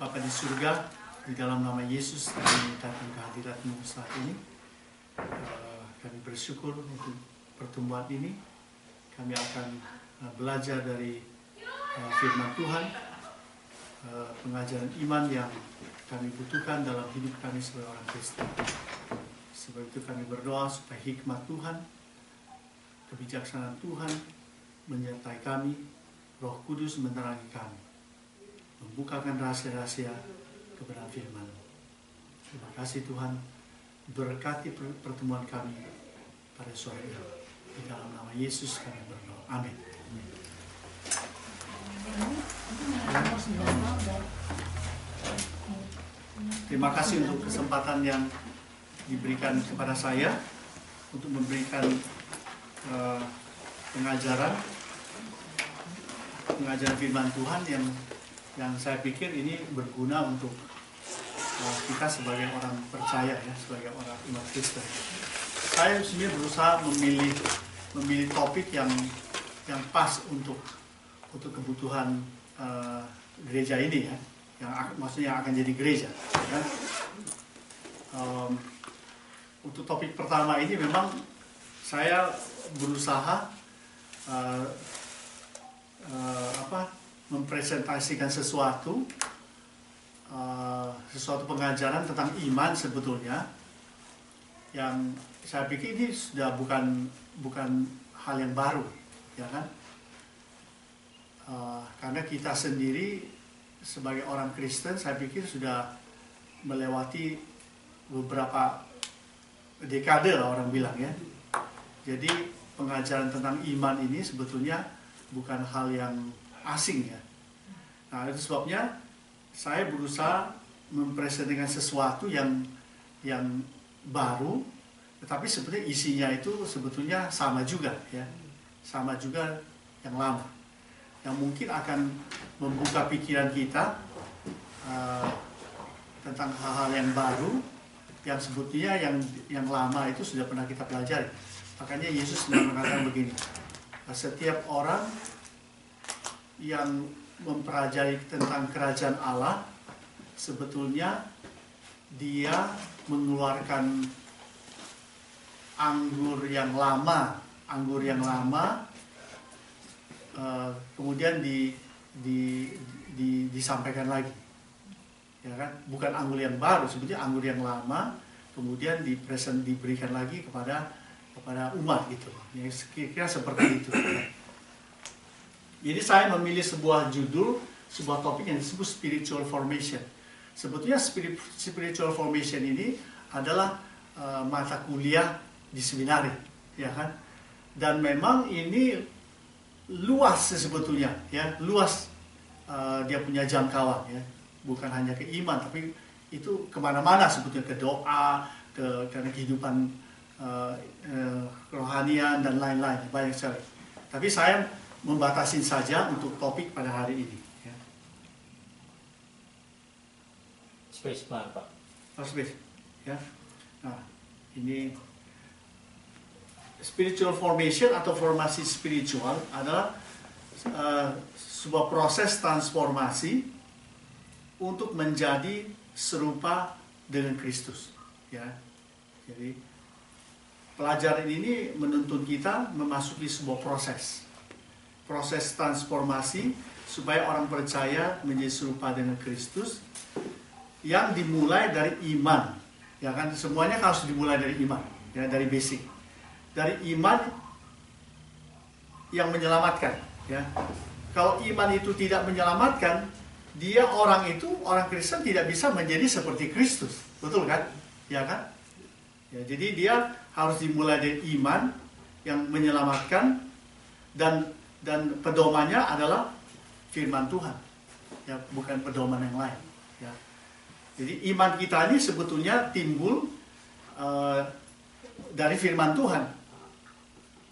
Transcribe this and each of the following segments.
Bapa di surga, di dalam nama Yesus kami datang ke hadirat-Mu saat ini. Kami bersyukur untuk pertemuan ini. Kami akan belajar dari firman Tuhan, pengajaran iman yang kami butuhkan dalam hidup kami sebagai orang Kristen. Sebab itu kami berdoa supaya hikmat Tuhan, kebijaksanaan Tuhan menyertai kami, Roh Kudus menerangi kami, membukakan rahasia-rahasia kebenaran firman. Terima kasih Tuhan, berkati pertemuan kami pada sore ini. Di dalam nama Yesus kami berdoa. Amin. Terima kasih untuk kesempatan yang diberikan kepada saya untuk memberikan pengajaran firman Tuhan yang saya pikir ini berguna untuk kita sebagai orang percaya, ya, sebagai orang umat Kristen. Saya sebenarnya berusaha memilih topik yang pas untuk kebutuhan gereja ini, ya, maksudnya yang akan jadi gereja, ya. Untuk topik pertama ini memang saya berusaha mempresentasikan sesuatu pengajaran tentang iman sebetulnya yang saya pikir ini sudah bukan hal yang baru, ya kan? Karena kita sendiri sebagai orang Kristen saya pikir sudah melewati beberapa dekade lah orang bilang, ya. Jadi pengajaran tentang iman ini sebetulnya bukan hal yang asing, ya. Nah, itu sebabnya saya berusaha mempresentasikan sesuatu yang baru, tetapi sebetulnya isinya itu sebetulnya sama juga, ya. Sama juga yang lama. Yang mungkin akan membuka pikiran kita tentang hal-hal yang baru yang sebetulnya yang lama itu sudah pernah kita pelajari. Makanya Yesus sedang mengatakan begini, setiap orang yang mempelajari tentang kerajaan Allah sebetulnya dia mengeluarkan anggur yang lama, kemudian disampaikan lagi, ya kan? Bukan anggur yang baru, sebetulnya anggur yang lama kemudian diberikan lagi kepada umat gitu. Ya, kira-kira seperti itu. Jadi saya memilih sebuah topik yang disebut spiritual formation. Sebetulnya spiritual formation ini adalah mata kuliah di seminari, ya kan? Dan memang ini luas sebetulnya, ya, luas dia punya jangkauan, ya. Bukan hanya ke iman, tapi itu kemana-mana sebetulnya, ke doa, karena kehidupan kerohanian dan lain-lain, banyak sekali. Tapi saya membatasi saja untuk topik pada hari ini, ya. Space plan, Pak. Space, ya. Nah, ini spiritual formation atau formasi spiritual adalah sebuah proses transformasi untuk menjadi serupa dengan Kristus, ya. Jadi pelajaran ini menuntun kita memasuki sebuah proses transformasi supaya orang percaya menjadi serupa dengan Kristus yang dimulai dari iman, ya kan? Semuanya harus dimulai dari iman, ya, dari basic, dari iman yang menyelamatkan, ya. Kalau iman itu tidak menyelamatkan, orang Kristen tidak bisa menjadi seperti Kristus, betul kan? Ya kan? Ya, jadi dia harus dimulai dari iman yang menyelamatkan dan pedomannya adalah firman Tuhan, ya, bukan pedoman yang lain, ya. Jadi iman kita ini sebetulnya timbul dari firman Tuhan.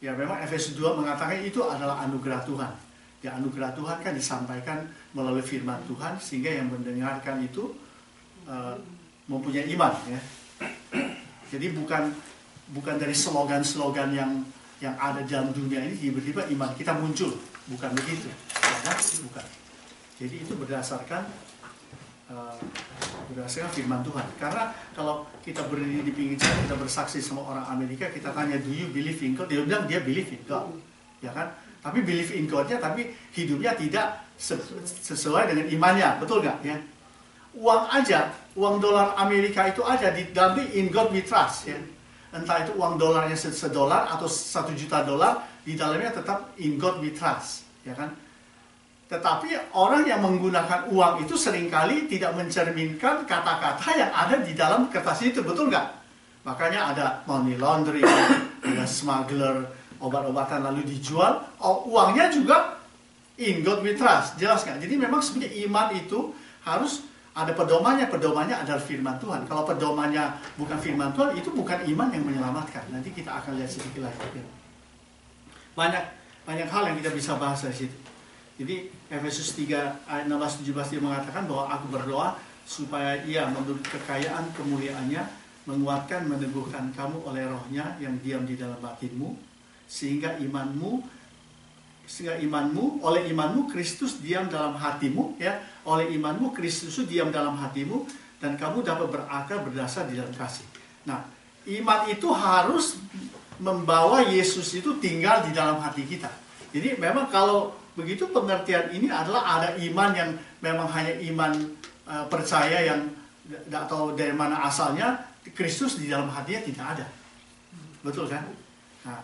Ya, memang Efesus 2 mengatakan itu adalah anugerah Tuhan. Ya, anugerah Tuhan kan disampaikan melalui firman Tuhan sehingga yang mendengarkan itu mempunyai iman, ya. Jadi bukan dari slogan-slogan yang ada dalam dunia ini tiba-tiba iman kita muncul, bukan begitu, ya, bukan. Jadi itu berdasarkan berdasarkan firman Tuhan. Karena kalau kita berdiri di pinggir jalan, kita bersaksi sama orang Amerika, kita tanya, do you believe in God? Dia bilang dia believe in God, ya kan? Tapi believe in God-nya, tapi hidupnya tidak sesuai dengan imannya, betul nggak? Ya. Uang aja, uang dolar Amerika itu aja di dalam in God we trust, ya. Entah itu uang dolarnya $1 atau $1 juta, di dalamnya tetap in God we trust, ya kan? Tetapi orang yang menggunakan uang itu seringkali tidak mencerminkan kata-kata yang ada di dalam kertas itu, betul nggak? Makanya ada money laundering, ada smuggler, obat-obatan lalu dijual, uangnya juga in God we trust, jelas nggak? Jadi memang sebenarnya iman itu harus ada pedomannya adalah firman Tuhan. Kalau pedomannya bukan firman Tuhan, itu bukan iman yang menyelamatkan. Nanti kita akan lihat sedikit lagi. Banyak hal yang kita bisa bahas dari situ. Jadi Efesus 3 ayat 16-17 dia mengatakan bahwa aku berdoa supaya ia menurut kekayaan kemuliaannya menguatkan, meneguhkan kamu oleh rohnya yang diam di dalam batinmu, sehingga oleh imanmu Kristus diam dalam hatimu, ya, oleh imanmu Kristus diam dalam hatimu, dan kamu dapat berakar berdasar di dalam kasih. Nah, iman itu harus membawa Yesus itu tinggal di dalam hati kita. Jadi memang kalau begitu pengertian ini adalah ada iman yang memang hanya iman percaya yang tidak tahu dari mana asalnya, Kristus di dalam hatinya tidak ada. Betul kan? Nah,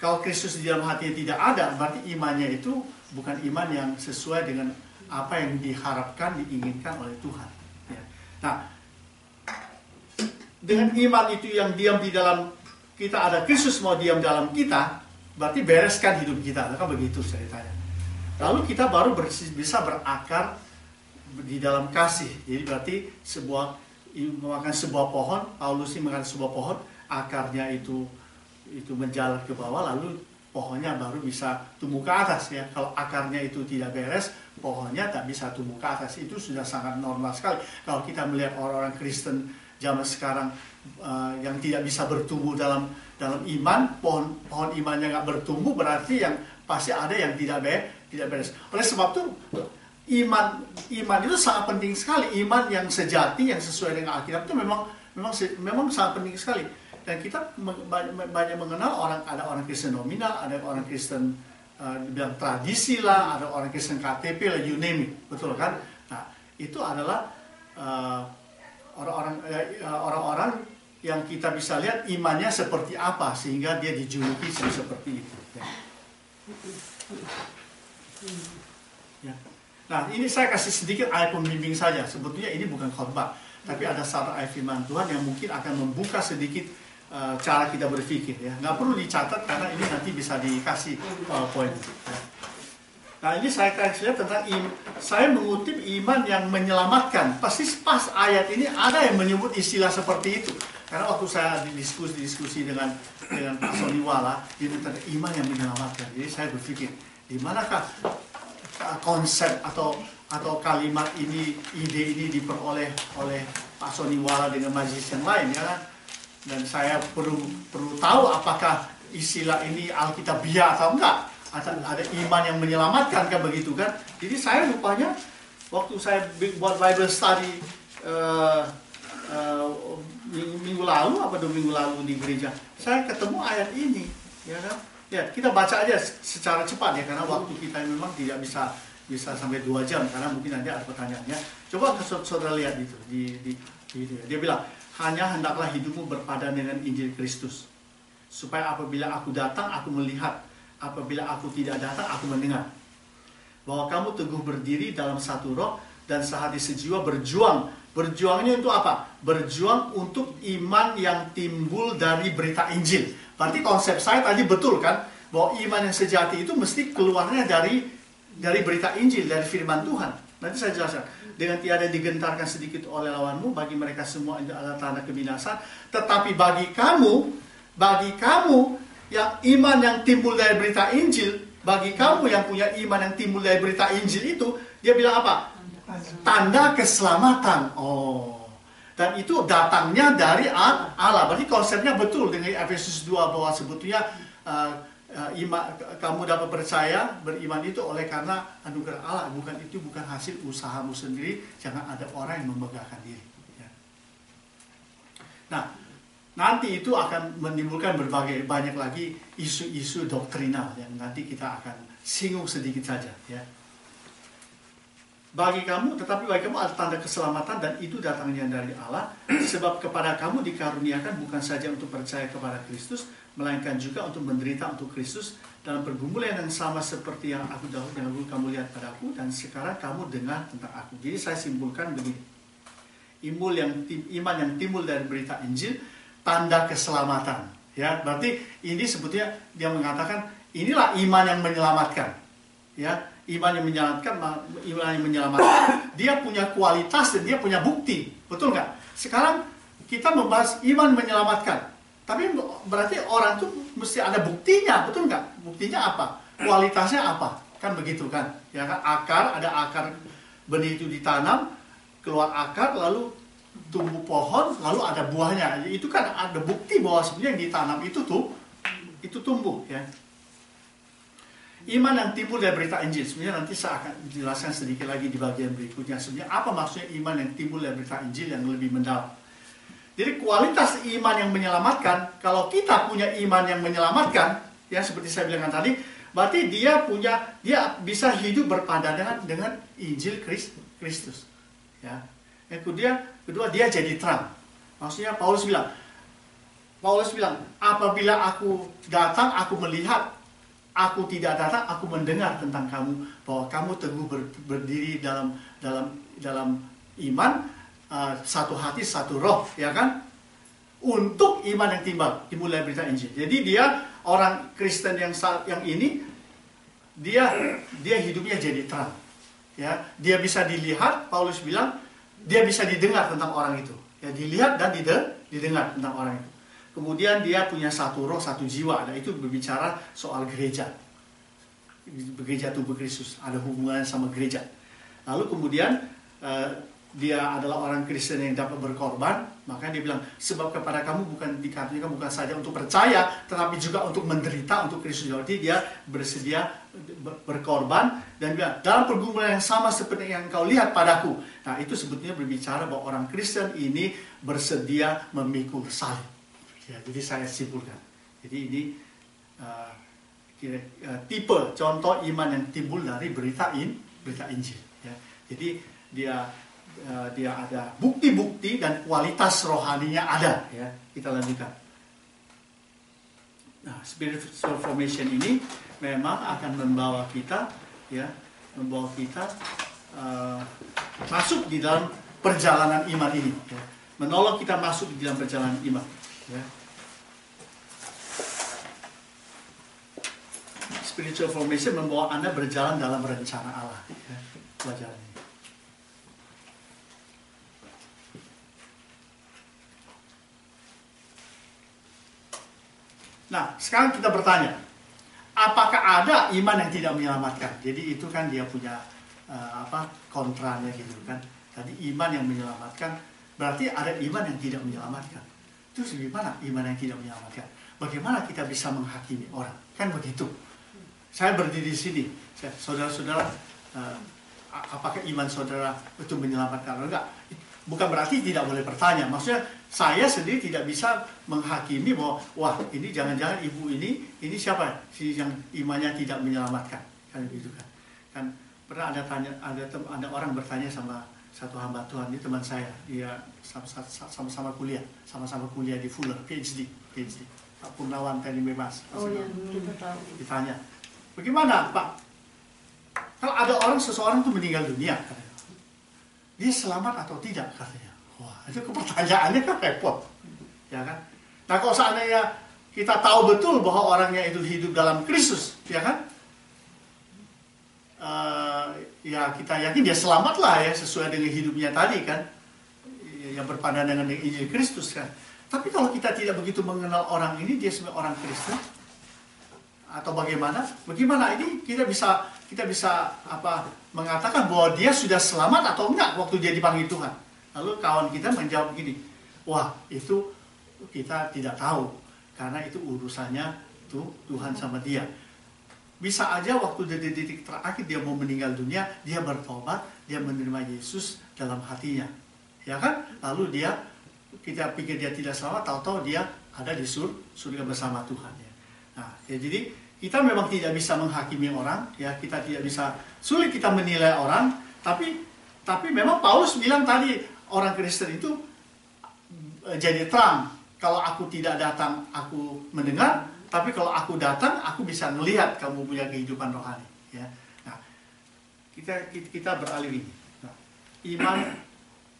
kalau Kristus di dalam hatinya tidak ada, berarti imannya itu bukan iman yang sesuai dengan apa yang diharapkan, diinginkan oleh Tuhan. Ya. Nah, dengan iman itu yang diam di dalam kita, ada Kristus mau diam dalam kita, berarti bereskan hidup kita, kan begitu ceritanya. Lalu kita baru bisa berakar di dalam kasih. Jadi berarti memakan sebuah pohon, Paulus ini memakan sebuah pohon, akarnya itu menjalar ke bawah, lalu pohonnya baru bisa tumbuh ke atas, ya. Kalau akarnya itu tidak beres, pohonnya tak bisa tumbuh ke atas. Itu sudah sangat normal sekali. Kalau kita melihat orang-orang Kristen zaman sekarang yang tidak bisa bertumbuh dalam iman, pohon imannya nggak bertumbuh, berarti yang pasti ada yang tidak beres. Oleh sebab itu iman itu sangat penting sekali. Iman yang sejati, yang sesuai dengan Alkitab itu memang sangat penting sekali. Dan kita banyak mengenal ada orang Kristen nominal, ada orang Kristen bilang tradisi lah, ada orang Kristen KTP lah, you name it, betul kan? Nah, itu adalah orang-orang yang kita bisa lihat imannya seperti apa sehingga dia dijuluki seperti itu. Ya. Nah, ini saya kasih sedikit ayat pembimbing saja. Sebetulnya ini bukan khotbah, tapi ada satu ayat firman Tuhan yang mungkin akan membuka sedikit cara kita berpikir. Ya, nggak perlu dicatat karena ini nanti bisa dikasih poin. Ya. Nah, ini saya kasih lihat tentang saya mengutip iman yang menyelamatkan. Pas ayat ini ada yang menyebut istilah seperti itu. Karena waktu saya diskusi dengan Pak Soniwala, itu tentang iman yang menyelamatkan. Jadi saya berpikir, di manakah konsep atau kalimat ini, ide ini diperoleh oleh Pak Soniwala dengan majelis yang lain, ya kan? Dan saya perlu tahu apakah istilah ini alkitabiah atau enggak. Ada iman yang menyelamatkan, kan begitu kan? Jadi saya rupanya waktu saya buat Bible study minggu lalu apa 2 minggu lalu di gereja, saya ketemu ayat ini, ya kan? Ya, kita baca aja secara cepat ya, karena waktu kita memang tidak bisa sampai 2 jam karena mungkin nanti ada pertanyaannya. Coba saudara lihat itu di dia bilang, hanya hendaklah hidupmu berpadan dengan Injil Kristus, supaya apabila aku datang aku melihat, apabila aku tidak datang aku mendengar, bahwa kamu teguh berdiri dalam satu roh dan sehati sejiwa berjuang. Berjuangnya untuk apa? Berjuang untuk iman yang timbul dari berita Injil. Berarti konsep saya tadi betul kan? Bahwa iman yang sejati itu mesti keluarnya dari berita Injil, dari firman Tuhan. Nanti saya jelaskan. Dengan tiada digentarkan sedikit oleh lawanmu, bagi mereka semua itu adalah tanda kebinasan. Tetapi bagi kamu yang iman yang timbul dari berita Injil, bagi kamu yang punya iman yang timbul dari berita Injil itu, dia bilang apa? Tanda keselamatan. Oh, dan itu datangnya dari Allah. Berarti konsepnya betul dengan Efesus 2 bahwa sebetulnya kamu dapat percaya, beriman itu oleh karena anugerah Allah, bukan hasil usahamu sendiri. Jangan ada orang yang membanggakan diri. Ya. Nah, nanti itu akan menimbulkan banyak lagi isu-isu doktrinal yang nanti kita akan singgung sedikit saja. Ya. Tetapi bagi kamu ada tanda keselamatan, dan itu datangnya dari Allah, sebab kepada kamu dikaruniakan bukan saja untuk percaya kepada Kristus, melainkan juga untuk menderita untuk Kristus dalam pergumulan yang sama seperti yang dahulu kamu lihat padaku, dan sekarang kamu dengar tentang aku. Jadi saya simpulkan begini, iman yang timbul dari berita Injil, tanda keselamatan. Ya, berarti ini sebetulnya dia mengatakan inilah iman yang menyelamatkan. Ya, iman yang menyelamatkan. Dia punya kualitas dan dia punya bukti, betul nggak? Sekarang kita membahas iman menyelamatkan. Tapi berarti orang itu mesti ada buktinya, betul nggak? Buktinya apa? Kualitasnya apa? Kan begitu kan? Ya kan? Ada akar benih itu ditanam, keluar akar, lalu tumbuh pohon, lalu ada buahnya. Itu kan ada bukti bahwa sebenarnya yang ditanam itu tumbuh. Ya. Iman yang timbul dari berita Injil, sebenarnya nanti saya akan jelaskan sedikit lagi di bagian berikutnya. Sebenarnya apa maksudnya iman yang timbul dari berita Injil yang lebih mendalam? Jadi kualitas iman yang menyelamatkan, kalau kita punya iman yang menyelamatkan, ya seperti saya bilang tadi, berarti dia bisa hidup berpadangan dengan Injil Kristus. Ya. Yang kedua dia jadi terang. Maksudnya Paulus bilang, apabila aku datang, aku melihat, aku tidak datang, aku mendengar tentang kamu, bahwa kamu teguh berdiri dalam iman, satu hati, satu roh, ya kan? Untuk iman yang timbul dari berita Injil. Jadi dia orang Kristen yang ini, dia hidupnya jadi terang. Ya, dia bisa dilihat, Paulus bilang, dia bisa didengar tentang orang itu. Ya, dilihat dan didengar tentang orang itu. Kemudian dia punya satu roh, satu jiwa. Nah, itu berbicara soal gereja. Gereja tubuh Kristus, ada hubungan sama gereja. Lalu kemudian dia adalah orang Kristen yang dapat berkorban, maka dia bilang, sebab kepada kamu dikaruniakan bukan saja untuk percaya, tetapi juga untuk menderita untuk Kristus. Jadi dia bersedia berkorban, dan bilang, dalam pergumulan yang sama seperti yang kau lihat padaku. Nah, itu sebetulnya berbicara bahwa orang Kristen ini bersedia memikul salib. Ya, jadi saya simpulkan. Jadi ini tipe contoh iman yang timbul dari berita Injil. Ya. Jadi dia ada bukti-bukti dan kualitas rohaninya ada. Ya. Kita lanjutkan. Nah, spiritual formation ini memang akan membawa kita, masuk di dalam perjalanan iman ini. Ya. Menolong kita masuk di dalam perjalanan iman. Ya. Spiritual formation membawa Anda berjalan dalam rencana Allah. Ya. Pelajaran ini. Nah, sekarang kita bertanya, apakah ada iman yang tidak menyelamatkan? Jadi itu kan dia punya kontranya gitu kan. Tadi iman yang menyelamatkan, berarti ada iman yang tidak menyelamatkan. Terus gimana iman yang tidak menyelamatkan? Bagaimana kita bisa menghakimi orang? Kan begitu. Saya berdiri di sini, saudara-saudara, apakah iman saudara itu menyelamatkan atau enggak? Bukan berarti tidak boleh bertanya. Maksudnya saya sendiri tidak bisa menghakimi bahwa wah ini jangan-jangan ibu ini siapa sih yang imannya tidak menyelamatkan, kan gitu kan? Kan pernah ada orang bertanya sama satu hamba Tuhan, ini teman saya, dia sama-sama kuliah di Fuller, PhD, Pak Purnawan Tani Bebas. Oh ya, kita tahu. Ditanya, bagaimana Pak? Kalau ada seseorang itu meninggal dunia, katanya, dia selamat atau tidak, katanya. Wah, itu pertanyaannya kan repot, ya kan? Nah, kalau seandainya kita tahu betul bahwa orangnya itu hidup dalam Kristus, ya kan? Ya kita yakin dia selamat lah ya, sesuai dengan hidupnya tadi kan, yang berpandangan dengan Injil Kristus kan. Tapi kalau kita tidak begitu mengenal orang ini, dia sebagai orang Kristen atau bagaimana ini kita bisa mengatakan bahwa dia sudah selamat atau enggak waktu dia dipanggil Tuhan. Lalu kawan kita menjawab gini, wah itu kita tidak tahu karena itu urusannya Tuhan sama dia. Bisa aja waktu detik-detik terakhir dia mau meninggal dunia, dia bertobat, dia menerima Yesus dalam hatinya, ya kan? Lalu kita pikir dia tidak selamat, tahu-tahu dia ada di surga bersama Tuhan. Ya. Nah, jadi kita memang tidak bisa menghakimi orang, ya, kita tidak bisa, sulit kita menilai orang, tapi memang Paulus bilang tadi orang Kristen itu jadi terang. Kalau aku tidak datang, aku mendengar. Tapi kalau aku datang, aku bisa melihat kamu punya kehidupan rohani. Ya. Nah, kita beralih ini. Nah, iman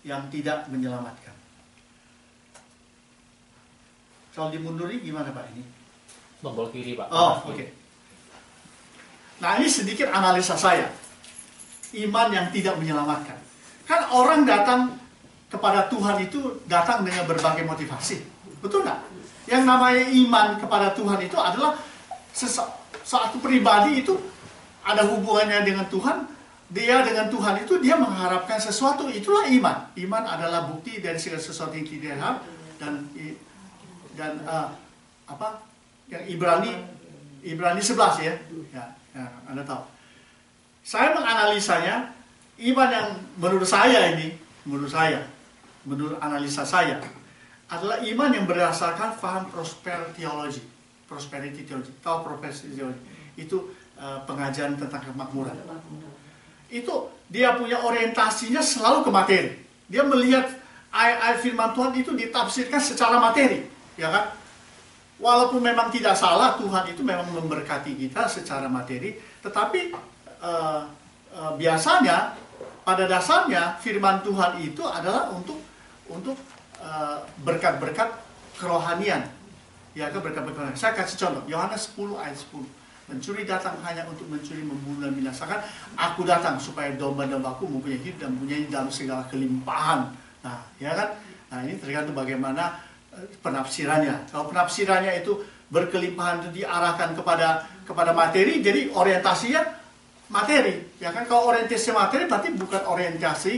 yang tidak menyelamatkan. Kalau dimunduri gimana Pak ini? Tombol kiri Pak. Oh, oke. Nah, ini sedikit analisa saya. Iman yang tidak menyelamatkan. Kan orang datang kepada Tuhan itu datang dengan berbagai motivasi. Betul nggak? Yang namanya iman kepada Tuhan itu adalah satu pribadi itu ada hubungannya dengan Tuhan. Dia dengan Tuhan itu dia mengharapkan sesuatu, itulah iman. Iman adalah bukti dari segala sesuatu yang tidak harap dan apa? Yang Ibrani 11 ya. Ya, Anda tahu. Saya menganalisanya iman yang menurut analisa saya adalah iman yang berdasarkan paham prosperity theology. Tahu prosperity theology? Itu pengajaran tentang kemakmuran. Itu dia punya orientasinya selalu ke materi. Dia melihat ayat firman Tuhan itu ditafsirkan secara materi, ya kan? Walaupun memang tidak salah, Tuhan itu memang memberkati kita secara materi, tetapi biasanya pada dasarnya firman Tuhan itu adalah untuk berkat-berkat kerohanian. Ya, berkat-berkat kerohanian. Saya kasih contoh, Yohanes 10 ayat 10. Mencuri datang hanya untuk mencuri, membunuh dan binasakan. Aku datang supaya domba-dombaku mempunyai hidup dan mempunyai dalam segala kelimpahan. Nah, ya kan? Nah, ini tergantung bagaimana penafsirannya. Kalau penafsirannya itu berkelimpahan itu diarahkan kepada materi, jadi orientasinya materi. Ya kan? Kalau orientasi materi berarti bukan orientasi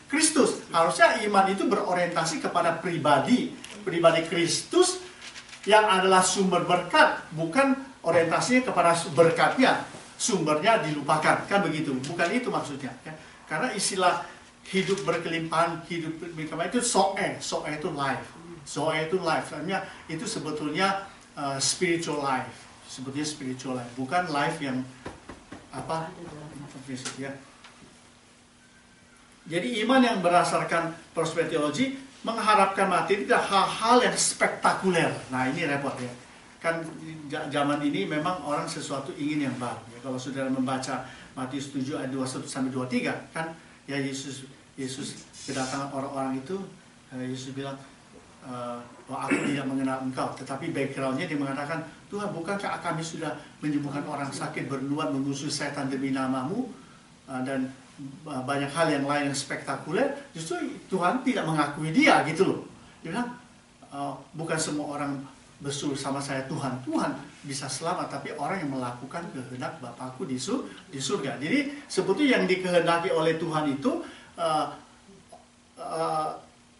Kristus. Harusnya iman itu berorientasi kepada pribadi Kristus yang adalah sumber berkat, bukan orientasinya kepada berkatnya, sumbernya dilupakan, kan begitu? Bukan itu maksudnya. Ya. Karena istilah hidup berkelimpahan, hidup berkelimpahan itu soe itu life, artinya itu sebetulnya spiritual life, bukan life yang apa? Ya. Jadi iman yang berdasarkan prosperity theology mengharapkan materi tidak hal-hal yang spektakuler. Nah, ini repot ya. Kan zaman ini memang orang sesuatu ingin yang baru. Ya, kalau saudara membaca Matius 7 ayat 21 sampai 23 kan ya Yesus kedatangan orang-orang itu, Yesus bilang aku tidak mengenal engkau, tetapi backgroundnya dia mengatakan, Tuhan, bukankah kami sudah menyembuhkan orang sakit, bernubuat, mengusir setan demi namamu, dan banyak hal yang lain yang spektakuler. Justru Tuhan tidak mengakui dia gitu loh. Dia bilang bukan semua orang berseru sama saya Tuhan bisa selamat, tapi orang yang melakukan kehendak Bapakku di surga. Jadi sebetulnya yang dikehendaki oleh Tuhan itu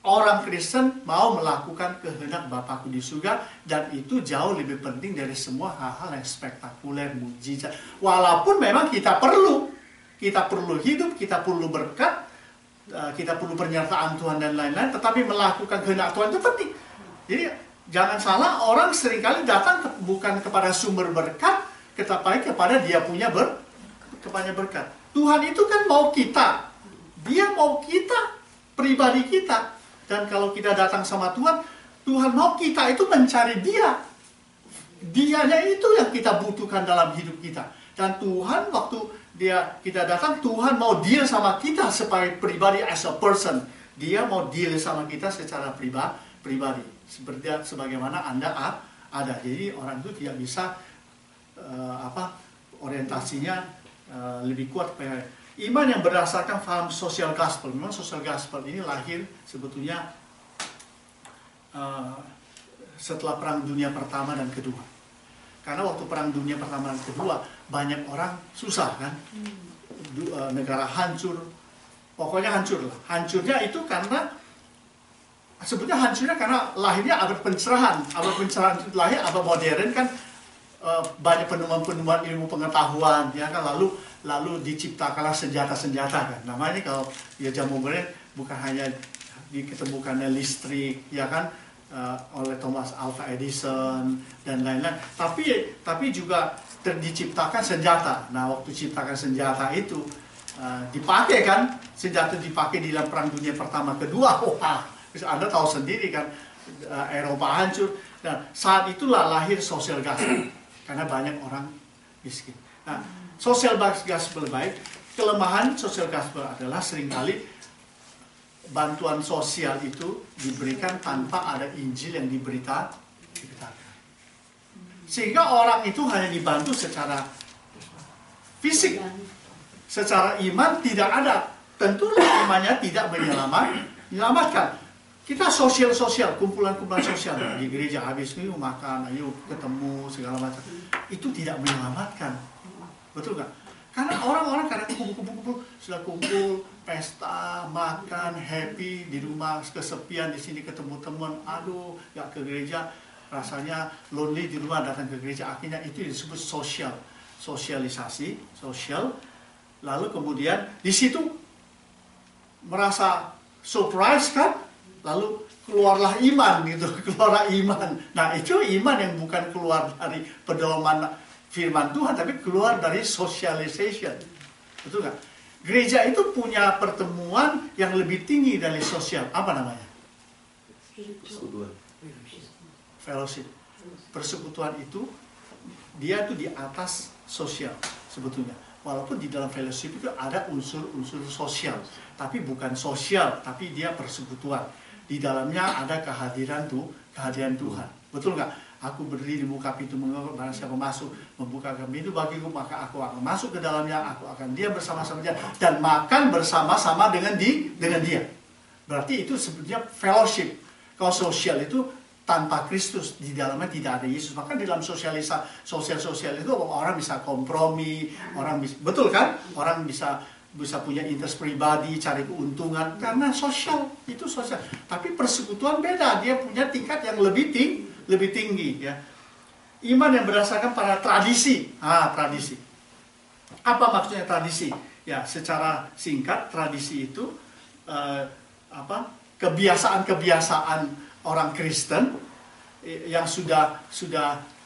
orang Kristen mau melakukan kehendak Bapakku di surga, dan itu jauh lebih penting dari semua hal-hal yang spektakuler, mujizat. Walaupun memang kita perlu hidup, kita perlu berkat, kita perlu penyertaan Tuhan dan lain-lain, tetapi melakukan kehendak Tuhan itu penting. Jadi jangan salah, orang seringkali datang bukan kepada sumber berkat, tetapi kepada dia punya berkat. Tuhan itu kan mau kita, dia mau kita, pribadi kita. Dan kalau kita datang sama Tuhan, Tuhan mau kita itu mencari dia. Dianya itu yang kita butuhkan dalam hidup kita. Dan Tuhan waktu kita datang, Tuhan mau deal sama kita sebagai pribadi, as a person. Dia mau deal sama kita secara pribadi. Sebagaimana Anda ada. Jadi orang itu tidak bisa orientasinya lebih kuat. Iman yang berdasarkan paham social gospel. Memang social gospel ini lahir sebetulnya setelah Perang Dunia Pertama dan Kedua. Karena waktu Perang Dunia Pertama dan Kedua, banyak orang susah kan, negara hancur, pokoknya hancur lah. Hancurnya itu karena, sebetulnya hancurnya karena lahirnya abad pencerahan. Abad pencerahan itu lahir, abad modern kan, banyak penemuan-penemuan ilmu pengetahuan, ya kan, lalu diciptakanlah senjata-senjata kan. Namanya kalau ya jamu modern bukan hanya diketemukannya listrik, ya kan, oleh Thomas Alva Edison dan lain-lain, tapi juga diciptakan senjata. Nah, waktu ciptakan senjata itu dipakai kan, senjata dipakai di dalam Perang Dunia Pertama Kedua. Wah, Anda tahu sendiri kan, Eropa hancur. Dan saat itulah lahir social gospel, karena banyak orang miskin. Nah, social gospel baik, kelemahan social gospel adalah seringkali bantuan sosial itu diberikan tanpa ada Injil yang diberitakan. Sehingga orang itu hanya dibantu secara fisik, secara iman tidak ada. Tentulah imannya tidak menyelamatkan. Kita sosial, kumpulan-kumpulan sosial di gereja, habis itu makan, ayo ketemu segala macam. Itu tidak menyelamatkan, betul nggak? Karena orang-orang kadang kumpul, sudah kumpul, pesta, makan, happy di rumah, kesepian di sini ketemu teman, aduh, nggak ke gereja, rasanya lonely di rumah, datang ke gereja. Akhirnya itu disebut sosialisasi, lalu kemudian di situ merasa surprise kan, lalu keluarlah iman gitu, keluarlah iman. Nah, itu iman yang bukan keluar dari pedoman firman Tuhan, tapi keluar dari socialization, betul nggak? Gereja itu punya pertemuan yang lebih tinggi dari sosial, apa namanya? Fellowship. Persekutuan itu dia tuh di atas sosial sebetulnya. Walaupun di dalam fellowship itu ada unsur-unsur sosial, tapi bukan sosial, tapi dia persekutuan. Di dalamnya ada kehadiran Tuhan. Betul nggak? Aku berdiri di muka pintu mengetuk, barang siapa masuk membukakan pintu bagiku, maka aku akan masuk ke dalamnya, aku akan dia bersama-sama dia dan makan bersama-sama dengan dia. Berarti itu sebetulnya fellowship. Kalau sosial itu tanpa Kristus, di dalamnya tidak ada Yesus. Maka di dalam sosial itu orang bisa kompromi, orang bisa, betul kan? Orang bisa punya interest pribadi, cari keuntungan karena sosial, itu sosial. Tapi persekutuan beda, dia punya tingkat yang lebih tinggi ya. Iman yang berdasarkan pada tradisi. Tradisi. Apa maksudnya tradisi? Ya, secara singkat tradisi itu kebiasaan-kebiasaan orang Kristen yang sudah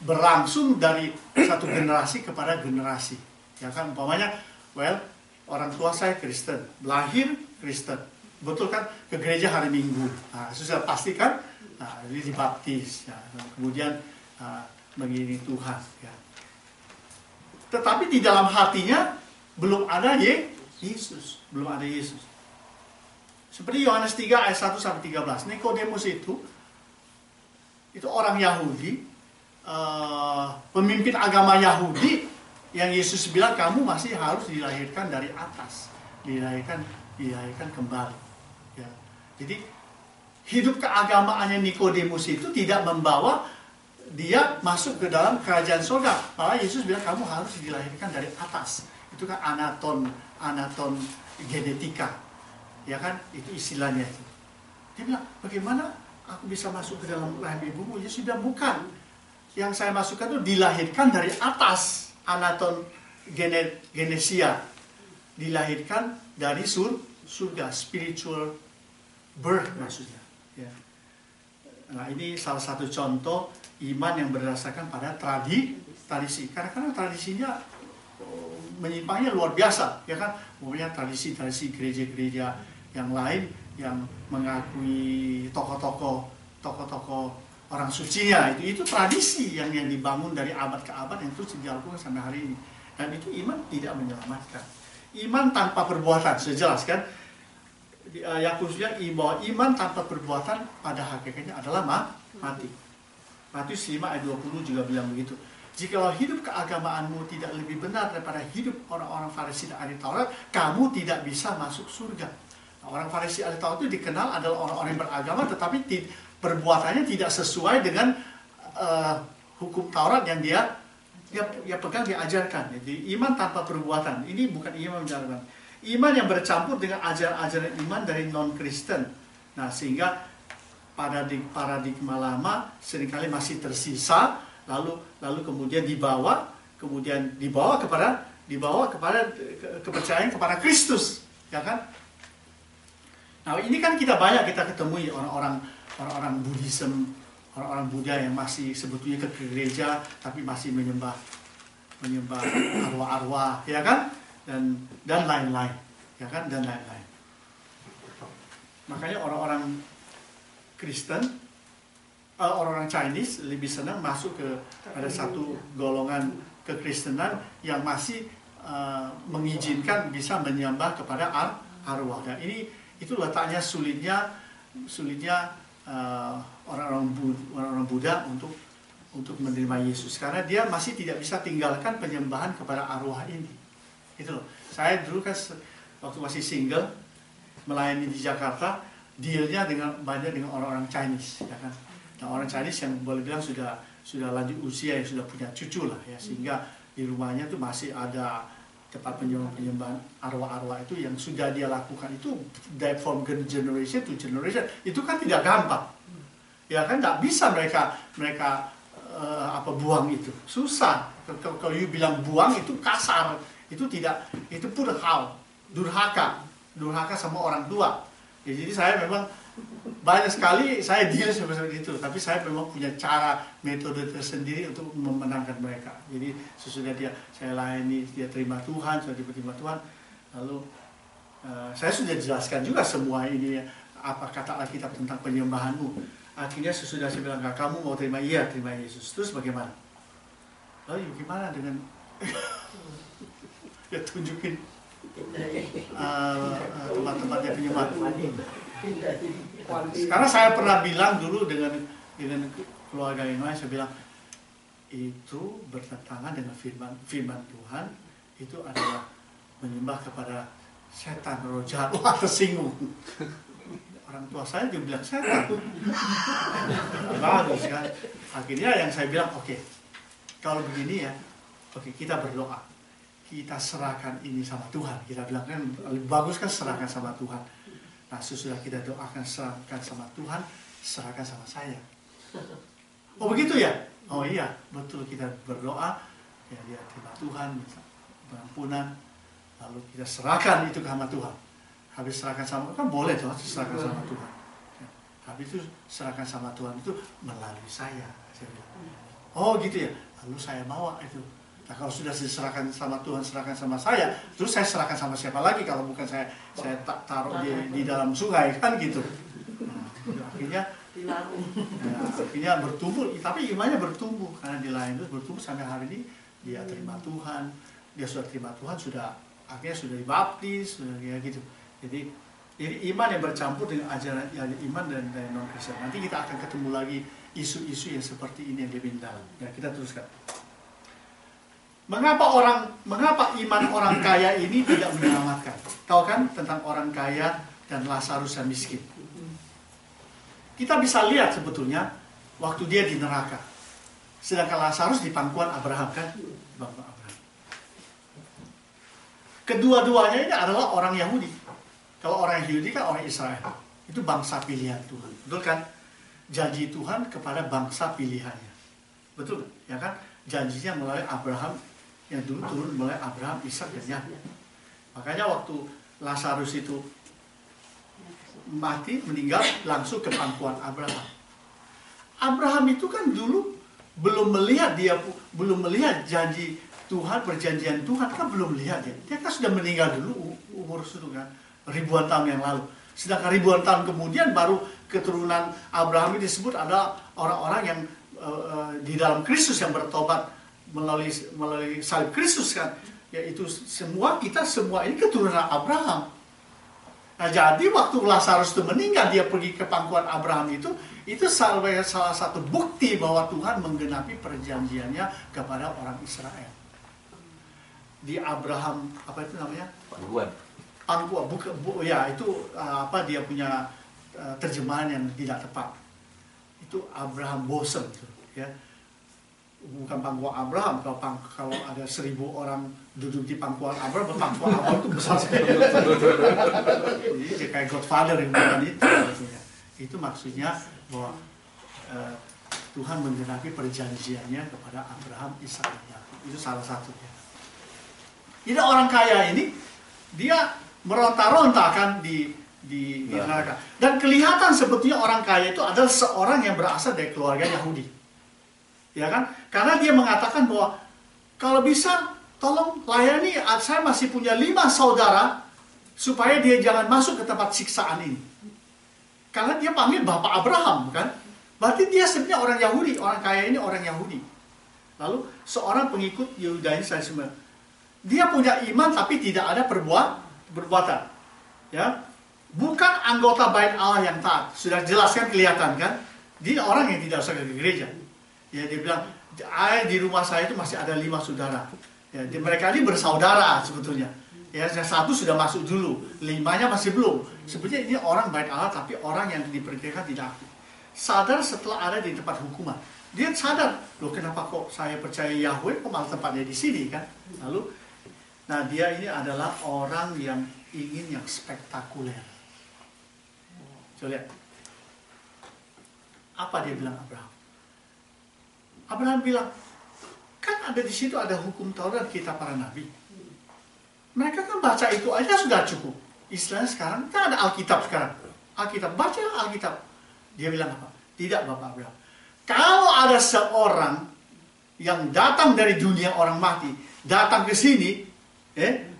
berlangsung dari satu generasi kepada generasi. Ya kan, umpamanya, orang tua saya Kristen, lahir Kristen, betul kan, ke gereja hari Minggu, sudah pastikan, ini dibaptis, ya. Kemudian mengiringi Tuhan. Ya. Tetapi di dalam hatinya belum ada Yesus, belum ada Yesus. Seperti Yohanes 3 ayat 1 sampai 13, Nikodemus itu orang Yahudi, pemimpin agama Yahudi, yang Yesus bilang kamu masih harus dilahirkan dari atas, dilahirkan kembali. Ya. Jadi hidup keagamaannya Nikodemus itu tidak membawa dia masuk ke dalam kerajaan surga. Malah Yesus bilang kamu harus dilahirkan dari atas. Itu kan anaton genetika, ya kan? Itu istilahnya. Dia bilang bagaimana aku bisa masuk ke dalam rahim ibumu? Yesus bilang bukan. Yang saya masukkan itu dilahirkan dari atas. Anaton genesia, dilahirkan dari surga, spiritual birth maksudnya. Ya. Nah, ini salah satu contoh iman yang berdasarkan pada tradisi. Karena tradisinya menyimpangnya luar biasa, ya kan? Pokoknya tradisi gereja-gereja yang lain yang mengakui tokoh-tokoh orang sucinya, itu tradisi yang dibangun dari abad ke abad yang terus dilakukan sampai hari ini. Dan itu iman tidak menyelamatkan. Iman tanpa perbuatan, sejelas kan? Yakobus bilang bahwa iman tanpa perbuatan pada hakikatnya adalah mati. Matius 5 ayat 20 juga bilang begitu. Jikalau hidup keagamaanmu tidak lebih benar daripada hidup orang-orang Farisi dan ahli Taurat, kamu tidak bisa masuk surga. Nah, orang Farisi ahli Taurat itu dikenal adalah orang-orang yang beragama, tetapi perbuatannya tidak sesuai dengan hukum Taurat yang dia pegang, diajarkan. Jadi iman tanpa perbuatan, ini bukan iman menjalankan. Iman yang bercampur dengan ajaran-ajaran iman dari non-Kristen. Nah, sehingga paradigma lama seringkali masih tersisa lalu kemudian dibawa kepada kepercayaan kepada Kristus, ya kan? Nah, ini kan kita ketemui orang-orang Buddhism, orang-orang Buddha yang masih sebetulnya ke gereja tapi masih menyembah arwah-arwah, ya kan? Dan lain-lain, ya kan? Dan lain-lain. Makanya orang-orang Kristen, orang-orang Chinese lebih senang masuk ke ada satu golongan kekristenan yang masih mengizinkan bisa menyembah kepada arwah. Dan itu letaknya sulitnya orang-orang Buddha untuk menerima Yesus, karena dia masih tidak bisa tinggalkan penyembahan kepada arwah ini. Itu loh. Saya dulu kan waktu masih single melayani di Jakarta, dealnya banyak dengan orang-orang Chinese, ya kan? Nah, orang Chinese yang boleh bilang sudah lanjut usia, yang sudah punya cucu lah, ya, sehingga di rumahnya tuh masih ada tempat penyembahan arwah-arwah itu yang sudah dia lakukan itu from generation to generation. Itu kan tidak gampang, ya kan? Nggak bisa mereka buang itu, susah. Kalau you bilang buang itu kasar, itu durhaka sama orang tua. Ya, jadi saya memang banyak sekali saya deal seperti itu, tapi saya memang punya metode tersendiri untuk memenangkan mereka. Jadi sesudah saya layani, dia terima Tuhan, sudah diterima Tuhan, lalu saya sudah jelaskan juga semua ini, apa kata Alkitab tentang penyembahanmu. Akhirnya sesudah saya bilang, kamu mau terima Yesus, terus bagaimana? Lalu gimana dengan ya tunjukin tempat-tempatnya penyembahan. Karena saya pernah bilang dulu dengan keluarga yang lain, saya bilang itu bertentangan dengan firman Tuhan, itu adalah menyembah kepada setan, roh jahat. Wah, tersinggung. Orang tua saya juga bilang setan. Bagus kan. Akhirnya yang saya bilang, oke, kalau begini ya, oke, kita berdoa, kita serahkan ini sama Tuhan. Kita bilang kan lebih bagus kan serahkan sama Tuhan. Nah, sesudah kita doakan serahkan sama Tuhan, serahkan sama saya. Oh begitu ya? Oh iya, betul, kita berdoa, ya dia terima Tuhan, minta pengampunan, lalu kita serahkan itu sama Tuhan. Habis serahkan sama, kan boleh tuh serahkan sama Tuhan. Ya, habis itu serahkan sama Tuhan itu melalui saya bilang. Oh gitu ya, lalu saya bawa itu. Nah, kalau sudah diserahkan sama Tuhan, serahkan sama saya, terus saya serahkan sama siapa lagi kalau bukan saya taruh di dalam sungai, kan gitu. Nah, akhirnya bertumbuh, tapi imannya bertumbuh karena di lain itu bertumbuh sampai hari ini dia terima Tuhan, dia sudah terima Tuhan, akhirnya sudah dibaptis, sudah kayak gitu. Jadi iman yang bercampur dengan ajaran iman dan non Kristen. Nanti kita akan ketemu lagi isu-isu yang seperti ini yang lebih dalam. Ya, kita teruskan. Mengapa iman orang kaya ini tidak menyelamatkan? Tahu kan tentang orang kaya dan Lazarus yang miskin? Kita bisa lihat sebetulnya waktu dia di neraka. Sedangkan Lazarus di pangkuan Abraham, kan? Bapak Abraham. Kedua-duanya ini adalah orang Yahudi. Kalau orang Yahudi kan orang Israel. Itu bangsa pilihan Tuhan. Betul kan? Janji Tuhan kepada bangsa pilihannya. Betul, ya kan? Janjinya melalui Abraham, yang dulu turun mulai Abraham, Ishak dan Yakub. Makanya waktu Lazarus itu mati, meninggal, langsung ke pangkuan Abraham. Abraham itu kan dulu belum melihat janji Tuhan, perjanjian Tuhan, kan belum lihat ya. Dia kan sudah meninggal dulu umur itu kan ribuan tahun yang lalu. Sedangkan ribuan tahun kemudian baru keturunan Abraham ini disebut ada orang-orang yang di dalam Kristus yang bertobat melalui salib Kristus, kan, yaitu semua ini keturunan Abraham. Nah, jadi waktu Lazarus itu meninggal, dia pergi ke pangkuan Abraham itu salah satu bukti bahwa Tuhan menggenapi perjanjiannya kepada orang Israel. Di Abraham, apa itu namanya? Pangkuan. Ya, itu dia punya terjemahan yang tidak tepat. Itu Abraham bosen, ya. Bukan pangkuan Abraham. Kalau ada 1000 orang duduk di pangkuan Abraham, pangkuan Abraham itu besar sekali. Jadi kayak Godfather yang bilang itu. Itu maksudnya bahwa Tuhan menggenapi perjanjiannya kepada Abraham, Ishak dan Yakub. Itu salah satunya. Jadi orang kaya ini dia meronta-ronta kan di neraka. Dan kelihatan sebetulnya orang kaya itu adalah seorang yang berasal dari keluarga Yahudi. Ya kan? Karena dia mengatakan bahwa kalau bisa tolong layani, saya masih punya 5 saudara supaya dia jangan masuk ke tempat siksaan ini. Karena dia panggil Bapak Abraham kan? Berarti dia sebenarnya orang Yahudi, orang kaya ini orang Yahudi. Lalu seorang pengikut Yudaisme, dia punya iman tapi tidak ada perbuatan. Ya. Bukan anggota bait Allah yang taat. Sudah jelaskan kelihatan kan? Dia orang yang tidak usah ke gereja. Ya, dia bilang, di rumah saya itu masih ada 5 saudara. Ya, mereka ini bersaudara sebetulnya. Ya, yang 1 sudah masuk dulu, 5-nya masih belum. Sebetulnya ini orang bait Allah tapi orang yang diperkirakan tidak aktif. Sadar setelah ada di tempat hukuman. Dia sadar, loh kenapa kok saya percaya Yahweh, kok malah tempatnya di sini kan? Lalu, nah dia ini adalah orang yang ingin yang spektakuler. Coba lihat. Apa dia bilang Abraham? Abraham bilang, kan ada di situ ada hukum Taurat dan kitab para nabi. Mereka kan baca itu aja sudah cukup. Istilahnya sekarang, kan ada Alkitab sekarang. Alkitab, baca Alkitab. Dia bilang apa? Tidak Bapak Abraham. Kalau ada seorang yang datang dari dunia orang mati, datang ke sini,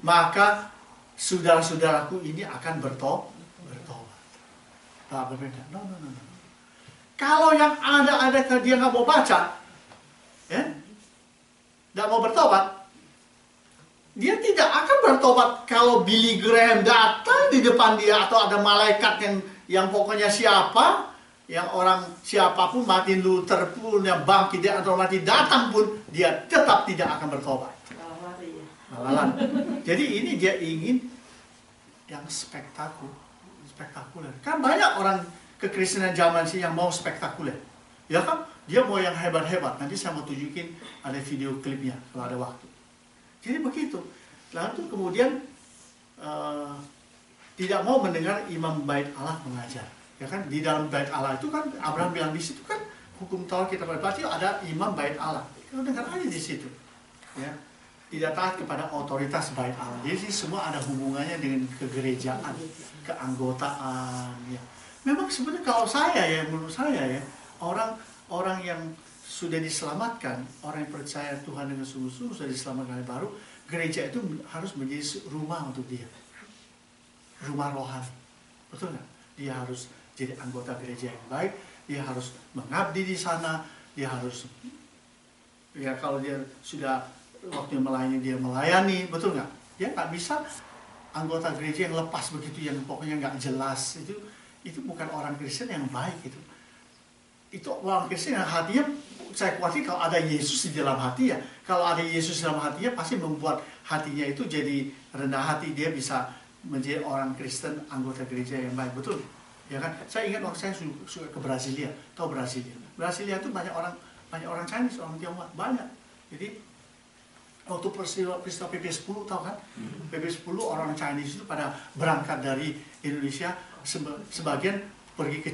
maka saudara-saudaraku ini akan bertobat. Tak berbeda. No. Kalau yang ada dia nggak mau baca, nggak mau bertobat, dia tidak akan bertobat kalau Billy Graham datang di depan dia atau ada malaikat yang pokoknya siapa. Yang orang siapapun, Martin Luther pun, yang bangkit dia atau mati datang pun, dia tetap tidak akan bertobat. Malahan. Jadi ini dia ingin yang spektakuler. Kan banyak orang kekristenan zaman sih yang mau spektakuler. Ya kan? Dia mau yang hebat-hebat. Nanti saya mau tunjukin ada video klipnya kalau ada waktu. Jadi begitu. Lalu kemudian tidak mau mendengar imam bait Allah mengajar. Ya kan, di dalam bait Allah itu kan Abraham bilang di situ kan hukum Taurat kita berarti ada imam bait Allah. Kita dengar aja di situ. Ya. Tidak taat kepada otoritas bait Allah. Jadi semua ada hubungannya dengan kegerejaan, keanggotaan ya. Memang sebenarnya kalau menurut saya ya, orang yang sudah diselamatkan, orang yang percaya Tuhan dengan sungguh-sungguh sudah diselamatkan yang baru, gereja itu harus menjadi rumah untuk dia. Rumah rohani. Betul nggak? Dia harus jadi anggota gereja yang baik, dia harus mengabdi di sana, dia harus, ya kalau dia sudah waktu melayani, dia melayani, betul nggak? Dia nggak bisa anggota gereja yang lepas begitu, yang pokoknya nggak jelas, itu bukan orang Kristen yang baik itu. Itu orang Kristen yang hatinya, saya khawatir kalau ada Yesus di dalam hati ya, kalau ada Yesus di dalam hatinya pasti membuat hatinya itu jadi rendah hati, dia bisa menjadi orang Kristen anggota gereja yang baik, betul? Ya kan? Saya ingat waktu saya suka ke Brasilia, tahu Brasilia? Brasilia itu banyak orang Chinese, orang Tionghoa, banyak. Jadi waktu peristiwa PP10 tahu kan? PP10 orang Chinese itu pada berangkat dari Indonesia, sebagian pergi ke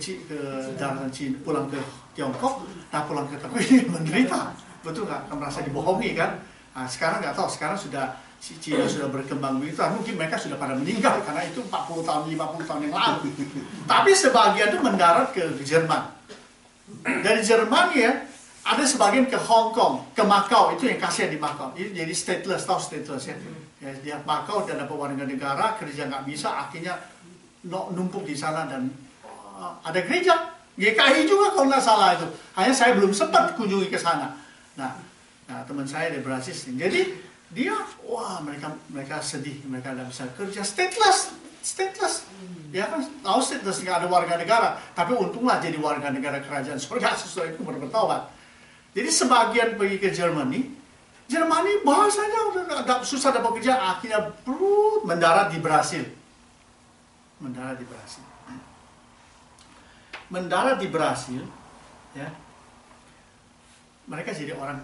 daratan Cina, pulang ke Tiongkok, pulang ke Tiongkok ini menderita, betul nggak? Merasa dibohongi kan? Nah, sekarang nggak tahu, sekarang Cina sudah berkembang begitu, mungkin mereka sudah pada meninggal karena itu 40 tahun, 50 tahun yang lalu. Tapi sebagian itu mendarat ke Jerman. Dari Jerman ya, ada sebagian ke Hong Kong, ke Macau, itu yang kasihan di Macau. Itu jadi stateless, tahu stateless ya. Dia Macau dan dapat warga negara, kerja nggak bisa, akhirnya numpuk di sana dan ada gereja. GKI juga kalau nggak salah itu. Hanya saya belum sempat kunjungi ke sana. Nah, teman saya dari Brasil. Jadi dia, mereka sedih, mereka tidak bisa kerja, stateless, ya kan, tahu stateless nggak ada warga negara, tapi untunglah jadi warga negara kerajaan surga sesuai itu bertobat. Jadi sebagian pergi ke Jermani bahasanya udah susah dapat kerja, akhirnya mendarat di Brasil, ya, mereka jadi orang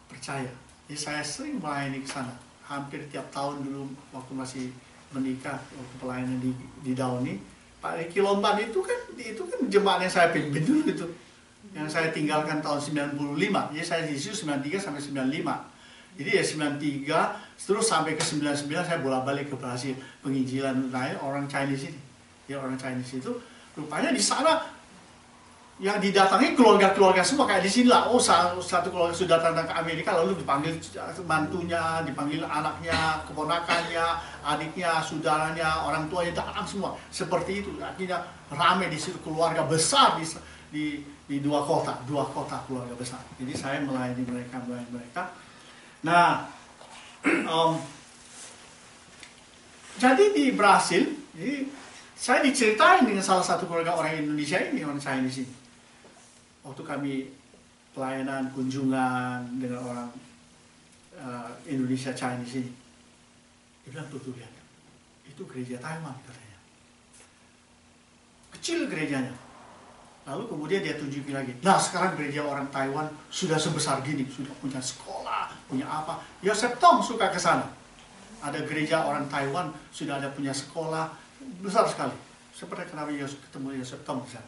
percaya. Jadi saya sering melayani ke sana, hampir tiap tahun dulu waktu masih menikah, waktu pelayanan di Dauni. Pak Riki Lomban itu kan jemaat yang saya pimpin dulu itu. yang saya tinggalkan tahun 95. Jadi saya di situ 93 sampai 95. Jadi ya 93 terus sampai ke 99 saya bolak-balik ke Brasil penginjilan orang Chinese ini. Ya orang Chinese itu rupanya di sana yang didatangi keluarga-keluarga semua kayak di sini lah. Oh, satu keluarga sudah datang ke Amerika lalu dipanggil mantunya, dipanggil anaknya, keponakannya, adiknya, saudaranya, orang tuanya datang semua. Seperti itu. Akhirnya ramai di situ, keluarga besar di dua kota keluarga besar. Jadi saya melayani mereka. Nah, jadi di Brasil, saya diceritain dengan salah satu keluarga orang Indonesia ini, orang Chinese ini. Waktu kami pelayanan kunjungan dengan orang Indonesia Chinese ini, dia bilang tuh lihat, itu gereja Taiwan katanya. Kecil gerejanya. Lalu kemudian dia tunjukin lagi. Nah sekarang gereja orang Taiwan sudah sebesar gini, sudah punya sekolah, punya apa. Yosef Tong suka ke sana. Ada gereja orang Taiwan sudah ada punya sekolah besar sekali. Seperti kenapa ketemu Yosef Tong di sana.